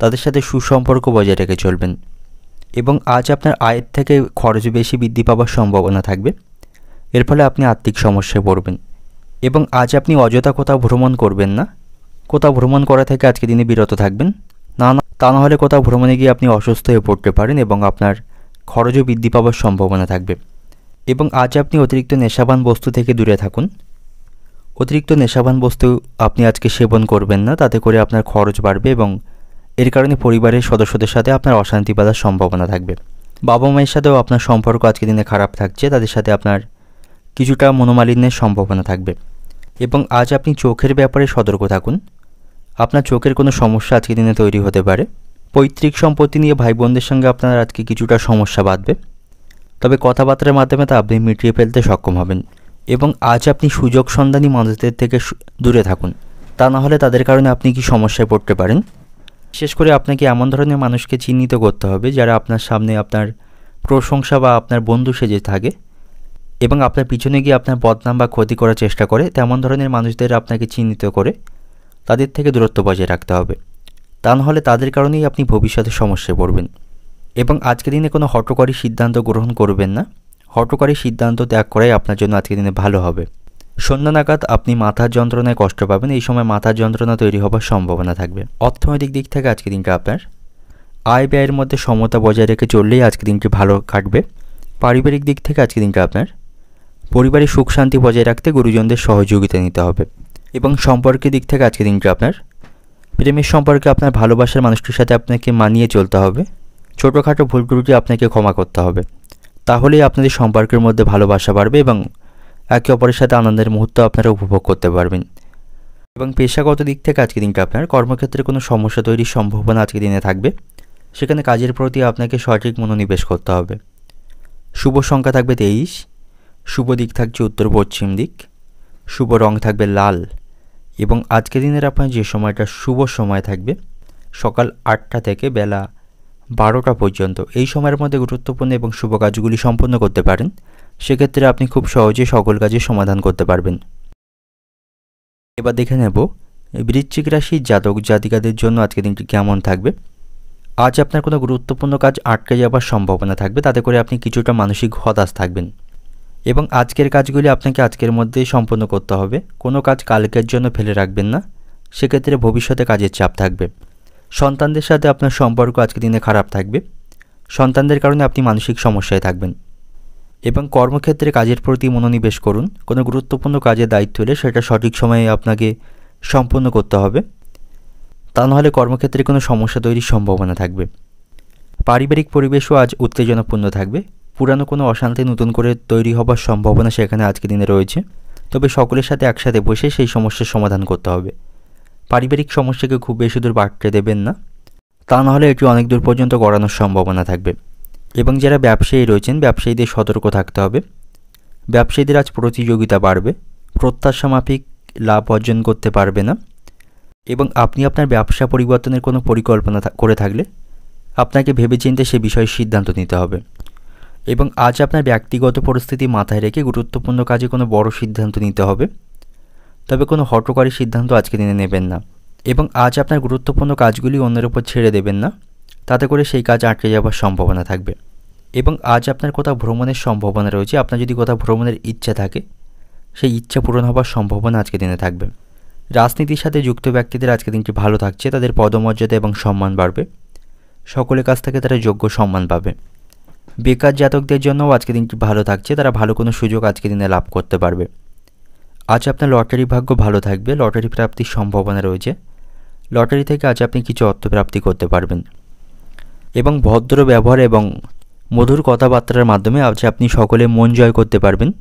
তাদের সাথে সুসম্পর্ক বজায় রেখে চলবেন। এবং আজ আপনার আয়ের থেকে খরচ বেশি বৃদ্ধি পাওয়ার সম্ভাবনা থাকবে, এর ফলে আপনি আর্থিক সমস্যায় পড়বেন। এবং আজ আপনি অযথা কোথাও ভ্রমণ করবেন না, কোথাও ভ্রমণ করা থেকে আজকে দিনে বিরত থাকবেন, তা না হলে কোথাও ভ্রমণে গিয়ে আপনি অসুস্থ হয়ে পড়তে পারেন এবং আপনার খরচও বৃদ্ধি পাওয়ার সম্ভাবনা থাকবে। এবং আজ আপনি অতিরিক্ত নেশাবান বস্তু থেকে দূরে থাকুন, অতিরিক্ত নেশাবান বস্তু আপনি আজকে সেবন করবেন না, তাতে করে আপনার খরচ বাড়বে এবং এর কারণে পরিবারের সদস্যদের সাথে আপনার অশান্তি বাঁধার সম্ভাবনা থাকবে। বাবা মায়ের সাথেও আপনার সম্পর্ক আজকে দিনে খারাপ থাকছে, তাদের সাথে আপনার কিছুটা মনোমালিন্যের সম্ভাবনা থাকবে। এবং আজ আপনি চোখের ব্যাপারে সতর্ক থাকুন, আপনার চোখের কোনো সমস্যা আজকে দিনে তৈরি হতে পারে। পৈতৃক সম্পত্তি নিয়ে ভাই বোনদের সঙ্গে আপনার আজকে কিছুটা সমস্যা বাঁধবে, তবে কথাবার্তার মাধ্যমে তা আপনি মিটিয়ে ফেলতে সক্ষম হবেন। এবং আজ আপনি সুযোগ সন্ধানী মানুষদের থেকে দূরে থাকুন, তা না হলে তাদের কারণে আপনি কি সমস্যায় পড়তে পারেন। বিশেষ করে আপনাকে এমন ধরনের মানুষকে চিহ্নিত করতে হবে যারা আপনার সামনে আপনার প্রশংসা বা আপনার বন্ধু সেজে থাকে এবং আপনার পিছনে গিয়ে আপনার বদনাম বা ক্ষতি করার চেষ্টা করে, তেমন ধরনের মানুষদের আপনাকে চিহ্নিত করে তাদের থেকে দূরত্ব বজায় রাখতে হবে, তা নাহলে তাদের কারণেই আপনি ভবিষ্যতে সমস্যায় পড়বেন। এবং আজকের দিনে কোনো হঠকারী সিদ্ধান্ত গ্রহণ করবেন না, হঠকারী সিদ্ধান্ত ত্যাগ করাই আপনার জন্য আজকের দিনে ভালো হবে। সন্ধ্যা নাগাদ আপনি মাথার যন্ত্রণায় কষ্ট পাবেন, এই সময় মাথার যন্ত্রণা তৈরি হবার সম্ভাবনা থাকবে। অর্থনৈতিক দিক থেকে আজকের দিনটা আপনার আয় ব্যয়ের মধ্যে সমতা বজায় রেখে চললেই আজকের দিনটি ভালো কাটবে। পারিবারিক দিক থেকে আজকের দিনটা আপনার পরিবারের সুখ শান্তি বজায় রাখতে গুরুজনদের সহযোগিতা নিতে হবে। এবং সম্পর্কের দিক থেকে আজকের দিনটা আপনার প্রেমের সম্পর্কে আপনার ভালোবাসার মানুষটির সাথে আপনাকে মানিয়ে চলতে হবে, ছোটোখাটো ভুল ত্রুটি আপনাকে ক্ষমা করতে হবে, তাহলেই আপনাদের সম্পর্কের মধ্যে ভালোবাসা বাড়বে এবং একে অপরের সাথে আনন্দের মুহূর্ত আপনারা উপভোগ করতে পারবেন। এবং পেশাগত দিক থেকে আজকের দিনটা আপনার কর্মক্ষেত্রে কোনো সমস্যা তৈরির সম্ভাবনা আজকের দিনে থাকবে, সেখানে কাজের প্রতি আপনাকে সঠিক মনোনিবেশ করতে হবে। শুভ সংখ্যা থাকবে 23, শুভ দিক থাকছে উত্তর পশ্চিম দিক, শুভ রং থাকবে লাল। এবং আজকের দিনের আপনার যে সময়টা শুভ সময় থাকবে সকাল 8টা থেকে বেলা 12টা পর্যন্ত, এই সময়ের মধ্যে গুরুত্বপূর্ণ এবং শুভ কাজগুলি সম্পন্ন করতে পারেন, সেক্ষেত্রে আপনি খুব সহজে সকল কাজের সমাধান করতে পারবেন। এবার দেখে নেব বৃশ্চিক রাশির জাতক জাতিকাদের জন্য আজকের দিনটি কেমন থাকবে। আজ আপনার কোনো গুরুত্বপূর্ণ কাজ আটকে যাওয়ার সম্ভাবনা থাকবে, তাতে করে আপনি কিছুটা মানসিক হতাশ থাকবেন। এবং আজকের কাজগুলি আপনাকে আজকের মধ্যেই সম্পন্ন করতে হবে, কোনো কাজ কালকের জন্য ফেলে রাখবেন না, সেক্ষেত্রে ভবিষ্যতে কাজের চাপ থাকবে। সন্তানদের সাথে আপনার সম্পর্ক আজকের দিনে খারাপ থাকবে, সন্তানদের কারণে আপনি মানসিক সমস্যায় থাকবেন। এবং কর্মক্ষেত্রে কাজের প্রতি মনোনিবেশ করুন, কোনো গুরুত্বপূর্ণ কাজের দায়িত্ব হলে সেটা সঠিক সময়ে আপনাকে সম্পন্ন করতে হবে, তা নাহলে কর্মক্ষেত্রে কোনো সমস্যা তৈরির সম্ভাবনা থাকবে। পারিবারিক পরিবেশও আজ উত্তেজনাপূর্ণ থাকবে, পুরানো কোনো অশান্তি নতুন করে তৈরি হবার সম্ভাবনা সেখানে আজকের দিনে রয়েছে, তবে সকলের সাথে একসাথে বসে সেই সমস্যার সমাধান করতে হবে। পারিবারিক সমস্যাকে খুব বেশি দূর বাড়তে দেবেন না, তা নাহলে এটি অনেক দূর পর্যন্ত গড়ানোর সম্ভাবনা থাকবে। এবং যারা ব্যবসায়ী রয়েছেন ব্যবসায়ীদের সতর্ক থাকতে হবে। ব্যবসায়ীদের আজ প্রতিযোগিতা বাড়বে, প্রত্যাশা মাফিক লাভ অর্জন করতে পারবে না। এবং আপনি আপনার ব্যবসা পরিবর্তনের কোনো পরিকল্পনা করে থাকলে আপনাকে ভেবেচিন্তে সে বিষয়ে সিদ্ধান্ত নিতে হবে। এবং আজ আপনার ব্যক্তিগত পরিস্থিতি মাথায় রেখে গুরুত্বপূর্ণ কাজে কোনো বড় সিদ্ধান্ত নিতে হবে, তবে কোনো হঠকারী সিদ্ধান্ত আজকে দিনে নেবেন না। এবং আজ আপনার গুরুত্বপূর্ণ কাজগুলি অন্যের উপর ছেড়ে দেবেন না, তাতে করে সেই কাজ আটকে যাওয়ার সম্ভাবনা থাকবে। এবং আজ আপনার কোথাও ভ্রমণের সম্ভাবনা রয়েছে। আপনার যদি কোথাও ভ্রমণের ইচ্ছা থাকে, সেই ইচ্ছা পূরণ হওয়ার সম্ভাবনা আজকে দিনে থাকবে। রাজনীতির সাথে যুক্ত ব্যক্তিদের আজকে দিনটি ভালো থাকছে, তাদের পদমর্যাদা এবং সম্মান বাড়বে, সকলের কাছ থেকে তারা যোগ্য সম্মান পাবে। বেকার জাতকদের জন্যও আজকে দিনটি ভালো থাকছে, তারা ভালো কোনো সুযোগ আজকে দিনে লাভ করতে পারবে। আজ আপনার লটারি ভাগ্য ভালো থাকবে, লটারি প্রাপ্তির সম্ভাবনা রয়েছে। লটারি থেকে আজ আপনি কিছু অর্থপ্রাপ্তি করতে পারবেন। এবং ভদ্র ব্যবহার এবং মধুর কথাবার্তার মাধ্যমে আজ আপনি সকলের মন জয় করতে পারবেন,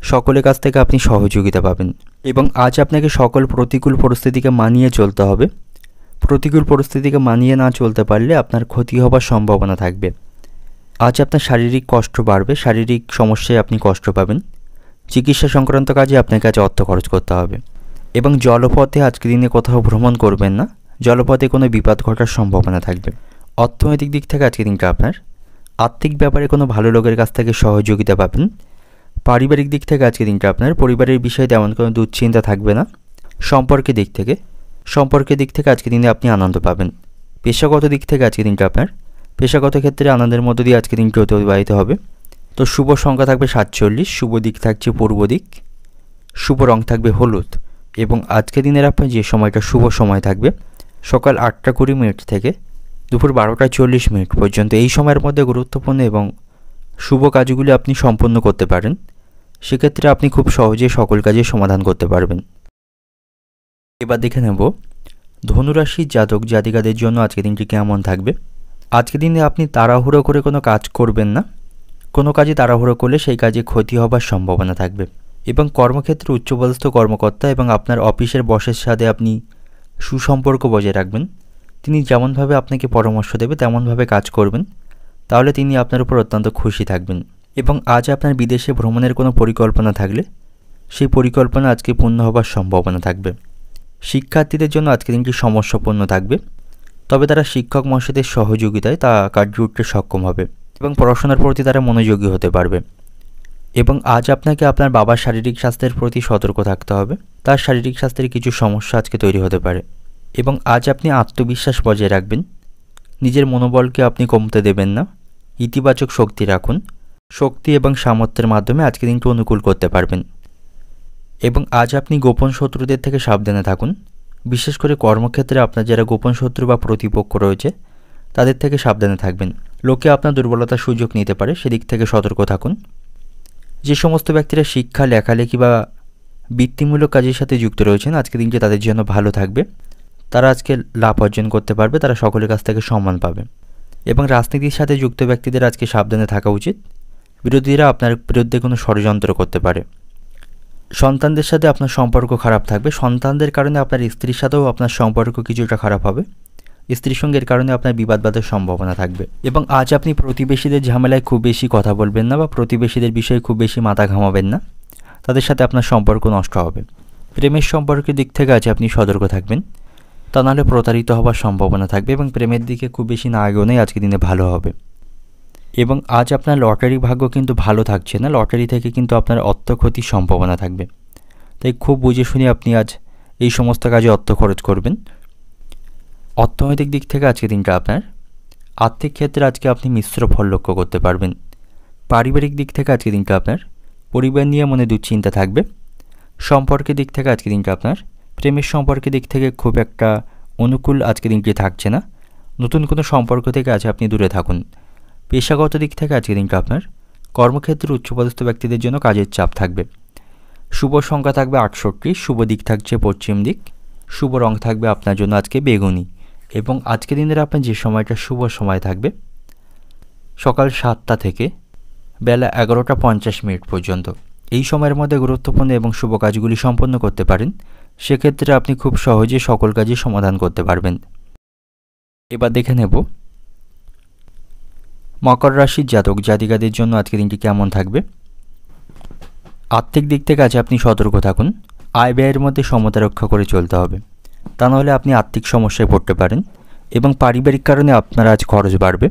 সকলের কাছ থেকে আপনি সহযোগিতা পাবেন। এবং আজ আপনাকে সকল প্রতিকূল পরিস্থিতিকে মানিয়ে চলতে হবে। প্রতিকূল পরিস্থিতিকে মানিয়ে না চলতে পারলে আপনার ক্ষতি হবার সম্ভাবনা থাকবে। আজ আপনার শারীরিক কষ্ট বাড়বে, শারীরিক সমস্যায় আপনি কষ্ট পাবেন। চিকিৎসা সংক্রান্ত কাজে আপনাকে আজ অর্থ খরচ করতে হবে। এবং জলপথে আজকের দিনে কোথাও ভ্রমণ করবেন না, জলপথে কোনো বিপদ ঘটার সম্ভাবনা থাকবে। অর্থনৈতিক দিক থেকে আজকের দিনটা আপনার আর্থিক ব্যাপারে কোনো ভালো লোকের কাছ থেকে সহযোগিতা পাবেন। পারিবারিক দিক থেকে আজকের দিনটা আপনার পরিবারের বিষয়ে তেমন কোনো দুশ্চিন্তা থাকবে না। সম্পর্কের দিক থেকে আজকের দিনে আপনি আনন্দ পাবেন। পেশাগত দিক থেকে আজকের দিনটা আপনার পেশাগত ক্ষেত্রে আনন্দের মধ্য দিয়ে আজকের দিনটি অতিবাহিত হবে। তো শুভ সংখ্যা থাকবে 47, শুভ দিক থাকছে পূর্ব দিক, শুভ রং থাকবে হলুদ। এবং আজকের দিনের আপনার যে সময়টা শুভ সময় থাকবে সকাল 8টা 20 মিনিট থেকে দুপুর 12টা 40 মিনিট পর্যন্ত। এই সময়ের মধ্যে গুরুত্বপূর্ণ এবং শুভ কাজগুলি আপনি সম্পন্ন করতে পারেন। সেক্ষেত্রে আপনি খুব সহজে সকল কাজের সমাধান করতে পারবেন। এবার দেখে নেব ধনুরাশির জাতক জাতিকাদের জন্য আজকের দিনটি কেমন থাকবে। আজকের দিনে আপনি তাড়াহুড়ো করে কোনো কাজ করবেন না, কোনো কাজে তাড়াহুড়ো করলে সেই কাজে ক্ষতি হবার সম্ভাবনা থাকবে। এবং কর্মক্ষেত্রে উচ্চপদস্থ কর্মকর্তা এবং আপনার অফিসের বসের সাথে আপনি সুসম্পর্ক বজায় রাখবেন। তিনি যেমনভাবে আপনাকে পরামর্শ দেবে তেমনভাবে কাজ করবেন, তাহলে তিনি আপনার উপর অত্যন্ত খুশি থাকবেন। এবং আজ আপনার বিদেশে ভ্রমণের কোনো পরিকল্পনা থাকলে সেই পরিকল্পনা আজকে পূর্ণ হবার সম্ভাবনা থাকবে। শিক্ষার্থীদের জন্য আজকের দিনটি সমস্যাপূর্ণ থাকবে, তবে তারা শিক্ষক মহাশয়দের সহযোগিতায় তা কাটিয়ে উঠতে সক্ষম হবে এবং পড়াশোনার প্রতি তারা মনোযোগী হতে পারবে। এবং আজ আপনাকে আপনার বাবার শারীরিক স্বাস্থ্যের প্রতি সতর্ক থাকতে হবে, তার শারীরিক স্বাস্থ্যের কিছু সমস্যা আজকে তৈরি হতে পারে। এবং আজ আপনি আত্মবিশ্বাস বজায় রাখবেন, নিজের মনোবলকে আপনি কমতে দেবেন না, ইতিবাচক শক্তি রাখুন। শক্তি এবং সামর্থ্যের মাধ্যমে আজকে দিনটি অনুকূল করতে পারবেন। এবং আজ আপনি গোপন শত্রুদের থেকে সাবধানে থাকুন, বিশেষ করে কর্মক্ষেত্রে আপনার যারা গোপন শত্রু বা প্রতিপক্ষ রয়েছে তাদের থেকে সাবধানে থাকবেন। লোকে আপনার দুর্বলতার সুযোগ নিতে পারে, সেদিক থেকে সতর্ক থাকুন। যে সমস্ত ব্যক্তিরা শিক্ষা, লেখালেখি বা বৃত্তিমূলক কাজের সাথে যুক্ত রয়েছেন আজকের দিনটি তাদের জন্য ভালো থাকবে, তারা আজকে লাভ অর্জন করতে পারবে, তারা সকলের কাছ থেকে সম্মান পাবে। এবং রাজনীতির সাথে যুক্ত ব্যক্তিদের আজকে সাবধানে থাকা উচিত, বিরোধীরা আপনার বিরুদ্ধে কোনো ষড়যন্ত্র করতে পারে। সন্তানদের সাথে আপনার সম্পর্ক খারাপ থাকবে, সন্তানদের কারণে আপনার স্ত্রীর সাথেও আপনার সম্পর্ক কিছুটা খারাপ হবে, স্ত্রীর সঙ্গে এর কারণে আপনার বিবাদের সম্ভাবনা থাকবে। এবং আজ আপনি প্রতিবেশীদের ঝামেলায় খুব বেশি কথা বলবেন না বা প্রতিবেশীদের বিষয়ে খুব বেশি মাথা ঘামাবেন না, তাদের সাথে আপনার সম্পর্ক নষ্ট হবে। প্রেমের সম্পর্কের দিক থেকে আজ আপনি সতর্ক থাকবেন, তা নাহলে প্রতারিত হওয়ার সম্ভাবনা থাকবে। এবং প্রেমের দিকে খুব বেশি না এগোনোই আজকের দিনে ভালো হবে। এবং আজ আপনার লটারি ভাগ্য কিন্তু ভালো থাকছে না, লটারি থেকে কিন্তু আপনার অর্থ ক্ষতির সম্ভাবনা থাকবে, তাই খুব বুঝে শুনে আপনি আজ এই সমস্ত কাজে অর্থ খরচ করবেন। অর্থনৈতিক দিক থেকে আজকের দিনটা আপনার আর্থিক ক্ষেত্রে আজকে আপনি মিশ্র ফল লক্ষ্য করতে পারবেন। পারিবারিক দিক থেকে আজকের দিনটা আপনার পরিবার নিয়ে মনে দুশ্চিন্তা থাকবে। সম্পর্কের দিক থেকে আজকের দিনটা আপনার প্রেমের সম্পর্কের দিক থেকে খুব একটা অনুকূল আজকের দিনটি থাকছে না, নতুন কোনো সম্পর্ক থেকে আজ আপনি দূরে থাকুন। পেশাগত দিক থেকে আজকের দিনটা আপনার কর্মক্ষেত্রে উচ্চপদস্থ ব্যক্তিদের জন্য কাজের চাপ থাকবে। শুভ সংখ্যা থাকবে 68, শুভ দিক থাকছে পশ্চিম দিক, শুভ রং থাকবে আপনার জন্য আজকে বেগুনি। এবং আজকের দিনের আপনার যে সময়টা শুভ সময় থাকবে সকাল 7টা থেকে বেলা 11টা 50 মিনিট পর্যন্ত। এই সময়ের মধ্যে গুরুত্বপূর্ণ এবং শুভ কাজগুলি সম্পন্ন করতে পারেন, সেক্ষেত্রে আপনি খুব সহজে সকল কাজই সমাধান করতে পারবেন। এবার দেখে নেব মকর রাশির জাতক জাতিকাদের জন্য আজকের দিনটি কেমন থাকবে? আর্থিক দিক থেকে আজ আপনি সতর্ক থাকুন। আয় ব্যয়ের মধ্যে সমতা রক্ষা করে চলতে হবে, তা নাহলে আপনি আর্থিক সমস্যায় পড়তে পারেন এবং পারিবারিক কারণে আপনার আজ খরচ বাড়বে।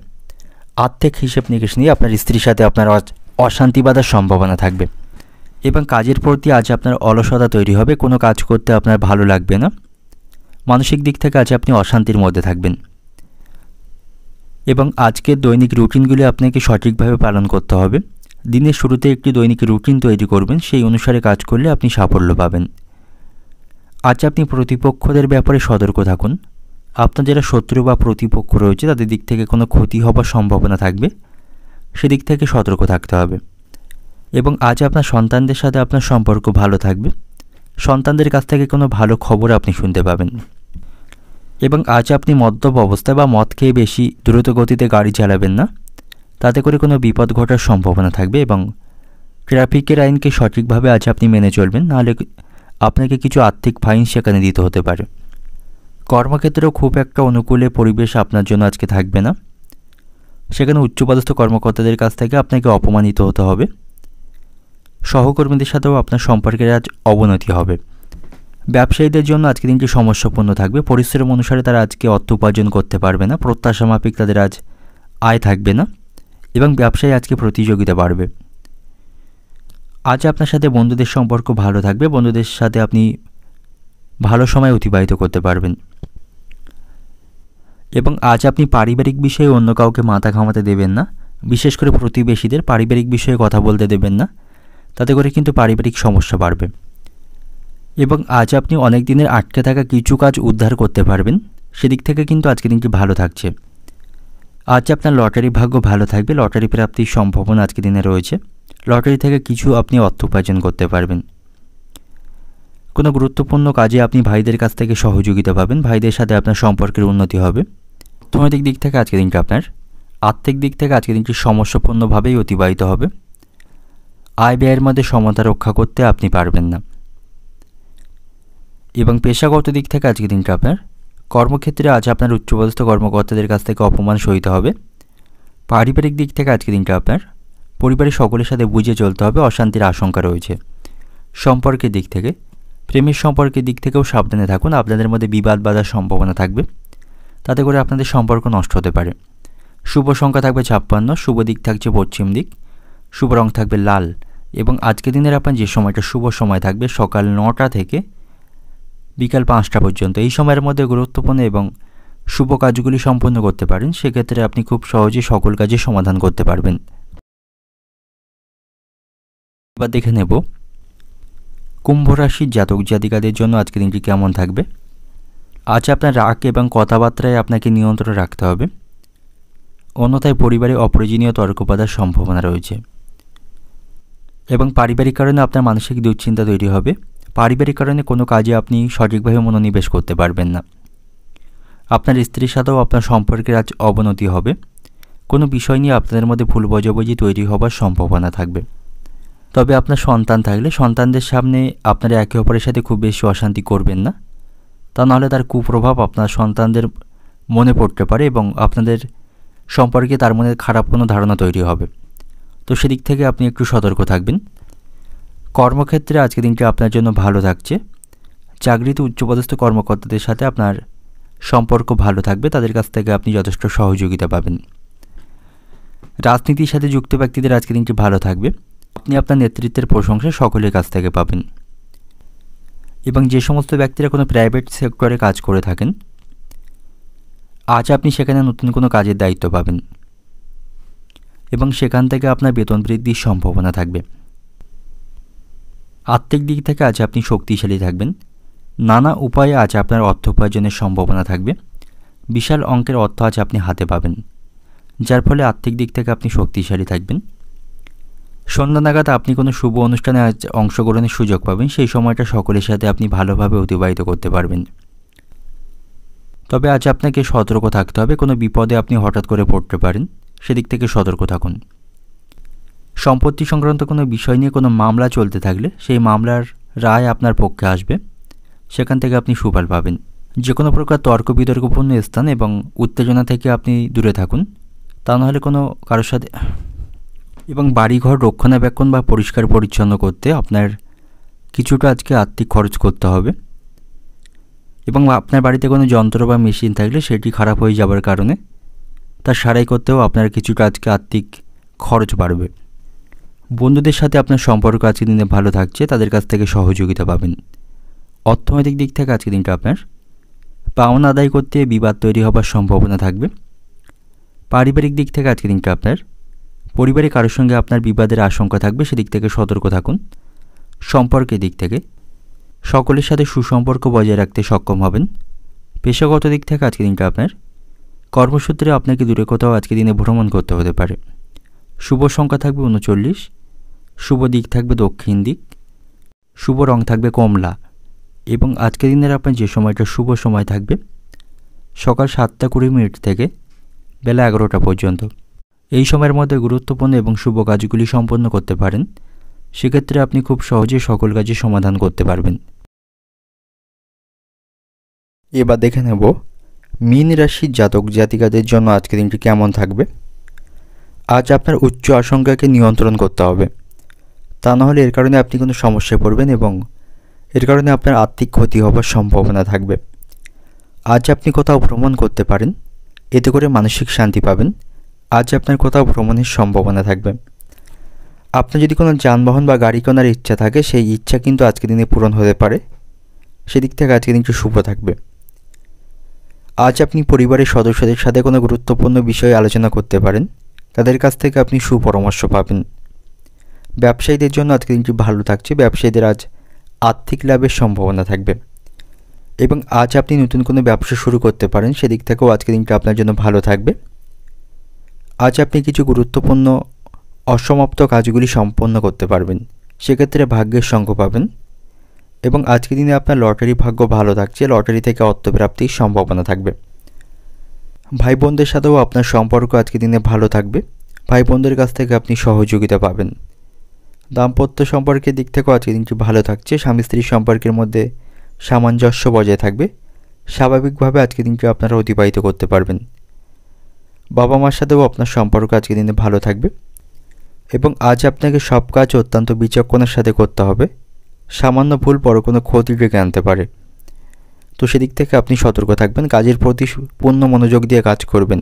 আর্থিক হিসেব নিকেশ নিয়ে আপনার স্ত্রীর সাথে আপনার আজ অশান্তি বাঁধার সম্ভাবনা থাকবে এবং কাজের প্রতি আজ আপনার অলসতা তৈরি হবে। কোনো কাজ করতে আপনার ভালো লাগবে না। মানসিক দিক থেকে আজ আপনি অশান্তির মধ্যে থাকবেন এবং আজকের দৈনিক রুটিনগুলি আপনাকে সঠিকভাবে পালন করতে হবে। দিনের শুরুতে একটি দৈনিক রুটিন তৈরি করবেন, সেই অনুসারে কাজ করলে আপনি সাফল্য পাবেন। আজ আপনি প্রতিপক্ষদের ব্যাপারে সতর্ক থাকুন। আপনার যারা শত্রু বা প্রতিপক্ষ রয়েছে তাদের দিক থেকে কোনো ক্ষতি হবার সম্ভাবনা থাকবে, সেদিক থেকে সতর্ক থাকতে হবে। এবং আজ আপনার সন্তানদের সাথে আপনার সম্পর্ক ভালো থাকবে। সন্তানদের কাছ থেকে কোনো ভালো খবর আপনি শুনতে পাবেন। এবং আজ আপনি মদ্যপ অবস্থায় বা মদ খেয়ে বেশি দ্রুত গতিতে গাড়ি চালাবেন না, তাতে করে কোনো বিপদ ঘটার সম্ভাবনা থাকবে। এবং ট্রাফিকের আইনকে সঠিকভাবে আজ আপনি মেনে চলবেন, নাহলে আপনাকে কিছু আর্থিক ফাইন সেখানে দিতে হতে পারে। কর্মক্ষেত্রেও খুব একটা অনুকূলে পরিবেশ আপনার জন্য আজকে থাকবে না। সেখানে উচ্চপদস্থ কর্মকর্তাদের কাছ থেকে আপনাকে অপমানিত হতে হবে। সহকর্মীদের সাথেও আপনার সম্পর্কের আজ অবনতি হবে। ব্যবসায়ীদের জন্য আজকে দিনটি সমস্যাপূর্ণ থাকবে। পরিশ্রম অনুসারে তারা আজকে অর্থ উপার্জন করতে পারবে না। প্রত্যাশা মাফিক তাদের আজ আয় থাকবে না এবং ব্যবসায় আজকে প্রতিযোগিতা বাড়বে। আজ আপনার সাথে বন্ধুদের সম্পর্ক ভালো থাকবে। বন্ধুদের সাথে আপনি ভালো সময় অতিবাহিত করতে পারবেন এবং আজ আপনি পারিবারিক বিষয়ে অন্য কাউকে মাথা ঘামাতে দেবেন না। বিশেষ করে প্রতিবেশীদের পারিবারিক বিষয়ে কথা বলতে দেবেন না, তাতে করে কিন্তু পারিবারিক সমস্যা বাড়বে। এবং আজ আপনি অনেক দিনের আটকে থাকা কিছু কাজ উদ্ধার করতে পারবেন, সেদিক থেকে কিন্তু আজকে দিনটি ভালো থাকছে। আজ আপনার লটারি ভাগ্য ভালো থাকবে। লটারি প্রাপ্তির সম্ভাবনা আজকে দিনে রয়েছে। লটারি থেকে কিছু আপনি অর্থ উপার্জন করতে পারবেন। কোনো গুরুত্বপূর্ণ কাজে আপনি ভাইদের কাছ থেকে সহযোগিতা পাবেন। ভাইদের সাথে আপনার সম্পর্কের উন্নতি হবে। অর্থনৈতিক দিক থেকে আজকে দিনটা আপনার আর্থিক দিক থেকে আজকে দিনটি সমস্যাপূর্ণভাবেই অতিবাহিত হবে। আয় ব্যয়ের মধ্যে সমতা রক্ষা করতে আপনি পারবেন না। এবং পেশাগত দিক থেকে আজকে দিনটা আপনার কর্মক্ষেত্রে আজ আপনার উচ্চপদস্থ কর্মকর্তাদের কাছ থেকে অপমান সহিতে হবে। পারিবারিক দিক থেকে আজকে দিনটা আপনার পরিবারের সকলের সাথে বুঝে চলতে হবে। অশান্তির আশঙ্কা রয়েছে। সম্পর্কের দিক থেকে প্রেমের সম্পর্কের দিক থেকেও সাবধানে থাকুন। আপনাদের মধ্যে বিবাদ বাঁধার সম্ভাবনা থাকবে, তাতে করে আপনাদের সম্পর্ক নষ্ট হতে পারে। শুভ সংখ্যা থাকবে 56, শুভ দিক থাকছে পশ্চিম দিক, শুভ রং থাকবে লাল। এবং আজকের দিনের আপনার যে সময়টা শুভ সময় থাকবে সকাল 9টা থেকে বিকাল 5টা পর্যন্ত। এই সময়ের মধ্যে গুরুত্বপূর্ণ এবং শুভ কাজগুলি সম্পন্ন করতে পারেন। সেক্ষেত্রে আপনি খুব সহজে সকল কাজে সমাধান করতে পারবেন। এবার দেখে নেব কুম্ভ রাশির জাতক জাতিকাদের জন্য আজকের দিনটি কেমন থাকবে। আজ আপনার রাগ এবং কথাবার্তায় আপনাকে নিয়ন্ত্রণ রাখতে হবে, অন্যথায় পরিবারে অপ্রয়োজনীয় তর্ক বাঁধার সম্ভাবনা রয়েছে। এবং পারিবারিক কারণে আপনার মানসিক দুশ্চিন্তা তৈরি হবে। পারিবারিক কারণে কোনো কাজে আপনি সঠিকভাবে মনোনিবেশ করতে পারবেন না। আপনার স্ত্রীর সাথেও আপনার সম্পর্কের আজ অবনতি হবে। কোনো বিষয় নিয়ে আপনাদের মধ্যে ভুল বোঝাবুঝি তৈরি হবার সম্ভাবনা থাকবে। তবে আপনার সন্তান থাকলে সন্তানদের সামনে আপনারা একে অপরের সাথে খুব বেশি অশান্তি করবেন না, তা নাহলে তার কুপ্রভাব আপনার সন্তানদের মনে পড়তে পারে এবং আপনাদের সম্পর্কে তার মনে খারাপ কোনো ধারণা তৈরি হবে। তো সেদিক থেকে আপনি একটু সতর্ক থাকবেন। কর্মক্ষেত্রে আজকে দিনটি আপনার জন্য ভালো থাকছে। চাকরিতে উচ্চপদস্থ কর্মকর্তাদের সাথে আপনার সম্পর্ক ভালো থাকবে, তাদের কাছ থেকে আপনি যথেষ্ট সহযোগিতা পাবেন। রাজনীতির সাথে যুক্ত ব্যক্তিদের আজকে দিনটি ভালো থাকবে। আপনি আপনার নেতৃত্বের প্রশংসা সকলের কাছ থেকে পাবেন। এবং যে সমস্ত ব্যক্তিরা কোনো প্রাইভেট সেক্টরে কাজ করে থাকেন, আজ আপনি সেখানে নতুন কোনো কাজের দায়িত্ব পাবেন এবং সেখান থেকে আপনার বেতন বৃদ্ধির সম্ভাবনা থাকবে। আর্থিক দিক থেকে আজ আপনি শক্তিশালী থাকবেন। নানা উপায়ে আজ আপনার অর্থ উপার্জনের সম্ভাবনা থাকবে। বিশাল অঙ্কের অর্থ আজ আপনি হাতে পাবেন, যার ফলে আর্থিক দিক থেকে আপনি শক্তিশালী থাকবেন। সন্ধ্যা নাগাদ আপনি কোনো শুভ অনুষ্ঠানে আজ অংশগ্রহণের সুযোগ পাবেন। সেই সময়টা সকলের সাথে আপনি ভালোভাবে অতিবাহিত করতে পারবেন। তবে আজ আপনাকে সতর্ক থাকতে হবে। কোনো বিপদে আপনি হঠাৎ করে পড়তে পারেন, সেদিক থেকে সতর্ক থাকুন। সম্পত্তি সংক্রান্ত কোনো বিষয় নিয়ে কোনো মামলা চলতে থাকলে সেই মামলার রায় আপনার পক্ষে আসবে, সেখান থেকে আপনি সুফল পাবেন। যে কোনো প্রকার তর্ক বিতর্কপূর্ণ স্থান এবং উত্তেজনা থেকে আপনি দূরে থাকুন। তা নাহলে কোনো কারোর সাথে। এবং বাড়িঘর রক্ষণাবেক্ষণ বা পরিষ্কার পরিচ্ছন্ন করতে আপনার কিছুটা আজকে আর্থিক খরচ করতে হবে। এবং আপনার বাড়িতে কোনো যন্ত্র বা মেশিন থাকলে সেটি খারাপ হয়ে যাবার কারণে তা সারাই করতেও আপনার কিছুটা আজকে আর্থিক খরচ বাড়বে। বন্ধুদের সাথে আপনার সম্পর্ক আজকের দিনে ভালো থাকছে, তাদের কাছ থেকে সহযোগিতা পাবেন। অর্থনৈতিক দিক থেকে আজকের দিনটা আপনার পাওনা আদায় করতে বিবাদ তৈরি হবার সম্ভাবনা থাকবে। পারিবারিক দিক থেকে আজকের দিনটা আপনার পরিবারে কারোর সঙ্গে আপনার বিবাদের আশঙ্কা থাকবে, সেদিক থেকে সতর্ক থাকুন। সম্পর্কের দিক থেকে সকলের সাথে সুসম্পর্ক বজায় রাখতে সক্ষম হবেন। পেশাগত দিক থেকে আজকের দিনটা আপনার কর্মসূত্রে আপনাকে দূরে কোথাও আজকের দিনে ভ্রমণ করতে হতে পারে। শুভ সংখ্যা থাকবে 39, শুভ দিক থাকবে দক্ষিণ দিক, শুভ রং থাকবে কমলা। এবং আজকের দিনের আপনার যে সময়টা শুভ সময় থাকবে সকাল 7:20 থেকে বেলা 11টা পর্যন্ত। এই সময়ের মধ্যে গুরুত্বপূর্ণ এবং শুভ কাজগুলি সম্পন্ন করতে পারেন। সেক্ষেত্রে আপনি খুব সহজে সকল কাজে সমাধান করতে পারবেন। এবার দেখে নেব মীন রাশির জাতক জাতিকাদের জন্য আজকের দিনটি কেমন থাকবে। আজ আপনার উচ্চ আশঙ্কাকে নিয়ন্ত্রণ করতে হবে, তা নাহলে এর কারণে আপনি কোনো সমস্যায় পড়বেন এবং এর কারণে আপনার আর্থিক ক্ষতি হবার সম্ভাবনা থাকবে। আজ আপনি কোথাও ভ্রমণ করতে পারেন, এতে করে মানসিক শান্তি পাবেন। আজ আপনার কোথাও ভ্রমণের সম্ভাবনা থাকবে। আপনার যদি কোনো যানবাহন বা গাড়ি কেনার ইচ্ছা থাকে, সেই ইচ্ছা কিন্তু আজকের দিনে পূরণ হতে পারে। সেদিক থেকে আজকের দিনটি শুভ থাকবে। আজ আপনি পরিবারের সদস্যদের সাথে কোনো গুরুত্বপূর্ণ বিষয়ে আলোচনা করতে পারেন, তাদের কাছ থেকে আপনি সুপরামর্শ পাবেন। ব্যবসায়ীদের জন্য আজকের দিনটি ভালো থাকছে। ব্যবসায়ীদের আজ আর্থিক লাভের সম্ভাবনা থাকবে এবং আজ আপনি নতুন কোনো ব্যবসা শুরু করতে পারেন, সেদিক থেকেও আজকের দিনটা আপনার জন্য ভালো থাকবে। আজ আপনি কিছু গুরুত্বপূর্ণ অসমাপ্ত কাজগুলি সম্পন্ন করতে পারবেন, সেক্ষেত্রে ভাগ্যের সঙ্গ পাবেন। এবং আজকের দিনে আপনার লটারি ভাগ্য ভালো থাকছে, লটারি থেকে অর্থপ্রাপ্তির সম্ভাবনা থাকবে। ভাই বোনদের সাথেও আপনার সম্পর্ক আজকের দিনে ভালো থাকবে। ভাই বোনদের কাছ থেকে আপনি সহযোগিতা পাবেন। দাম্পত্য সম্পর্কের দিক থেকেও আজকের দিনটি ভালো থাকছে। স্বামী স্ত্রীর সম্পর্কের মধ্যে সামঞ্জস্য বজায় থাকবে। স্বাভাবিকভাবে আজকের দিনটি আপনারা অতিবাহিত করতে পারবেন। বাবা মার সাথেও আপনার সম্পর্ক আজকের দিনে ভালো থাকবে এবং আজ আপনাকে সব কাজ অত্যন্ত বিচক্ষণের সাথে করতে হবে। সামান্য ভুল বড় কোনো ক্ষতি ডেকে আনতে পারে, তো সেদিক থেকে আপনি সতর্ক থাকবেন। কাজের প্রতি পূর্ণ মনোযোগ দিয়ে কাজ করবেন।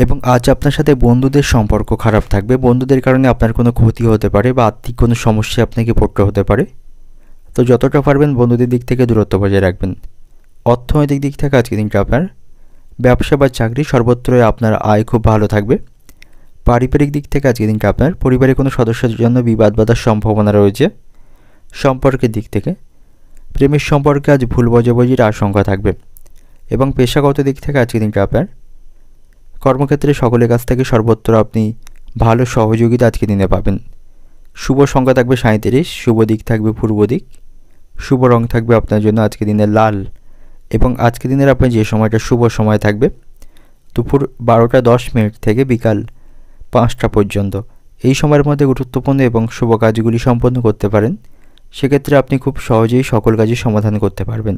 এবং আজ আপনার সাথে বন্ধুদের সম্পর্ক খারাপ থাকবে। বন্ধুদের কারণে আপনার কোনো ক্ষতি হতে পারে বা আর্থিক কোনো সমস্যা আপনাকে পড়তে হতে পারে, তো যতটা পারবেন বন্ধুদের দিক থেকে দূরত্ব বজায় রাখবেন। অর্থনৈতিক দিক থেকে আজকের দিনটা আপনার ব্যবসা বা চাকরি সর্বত্রই আপনার আয় খুব ভালো থাকবে। পারিবারিক দিক থেকে আজকের দিনটা আপনার পরিবারের কোনো সদস্যের জন্য বিবাদ বাঁধার সম্ভাবনা রয়েছে। সম্পর্কের দিক থেকে প্রেমের সম্পর্কে আজ ভুল বোঝাবুঝির আশঙ্কা থাকবে। এবং পেশাগত দিক থেকে আজকের দিনটা আপনার কর্মক্ষেত্রে সকলের কাছ থেকে সর্বত্র আপনি ভালো সহযোগিতা আজকের দিনে পাবেন। শুভ সংখ্যা থাকবে 37, শুভ দিক থাকবে পূর্ব দিক, শুভ রং থাকবে আপনার জন্য আজকের দিনে লাল। এবং আজকের দিনের আপনার যে সময়টা শুভ সময় থাকবে দুপুর 12:10 থেকে বিকাল 5টা পর্যন্ত। এই সময়ের মধ্যে গুরুত্বপূর্ণ এবং শুভ কাজগুলি সম্পন্ন করতে পারেন, সেক্ষেত্রে আপনি খুব সহজেই সকল কাজের সমাধান করতে পারবেন।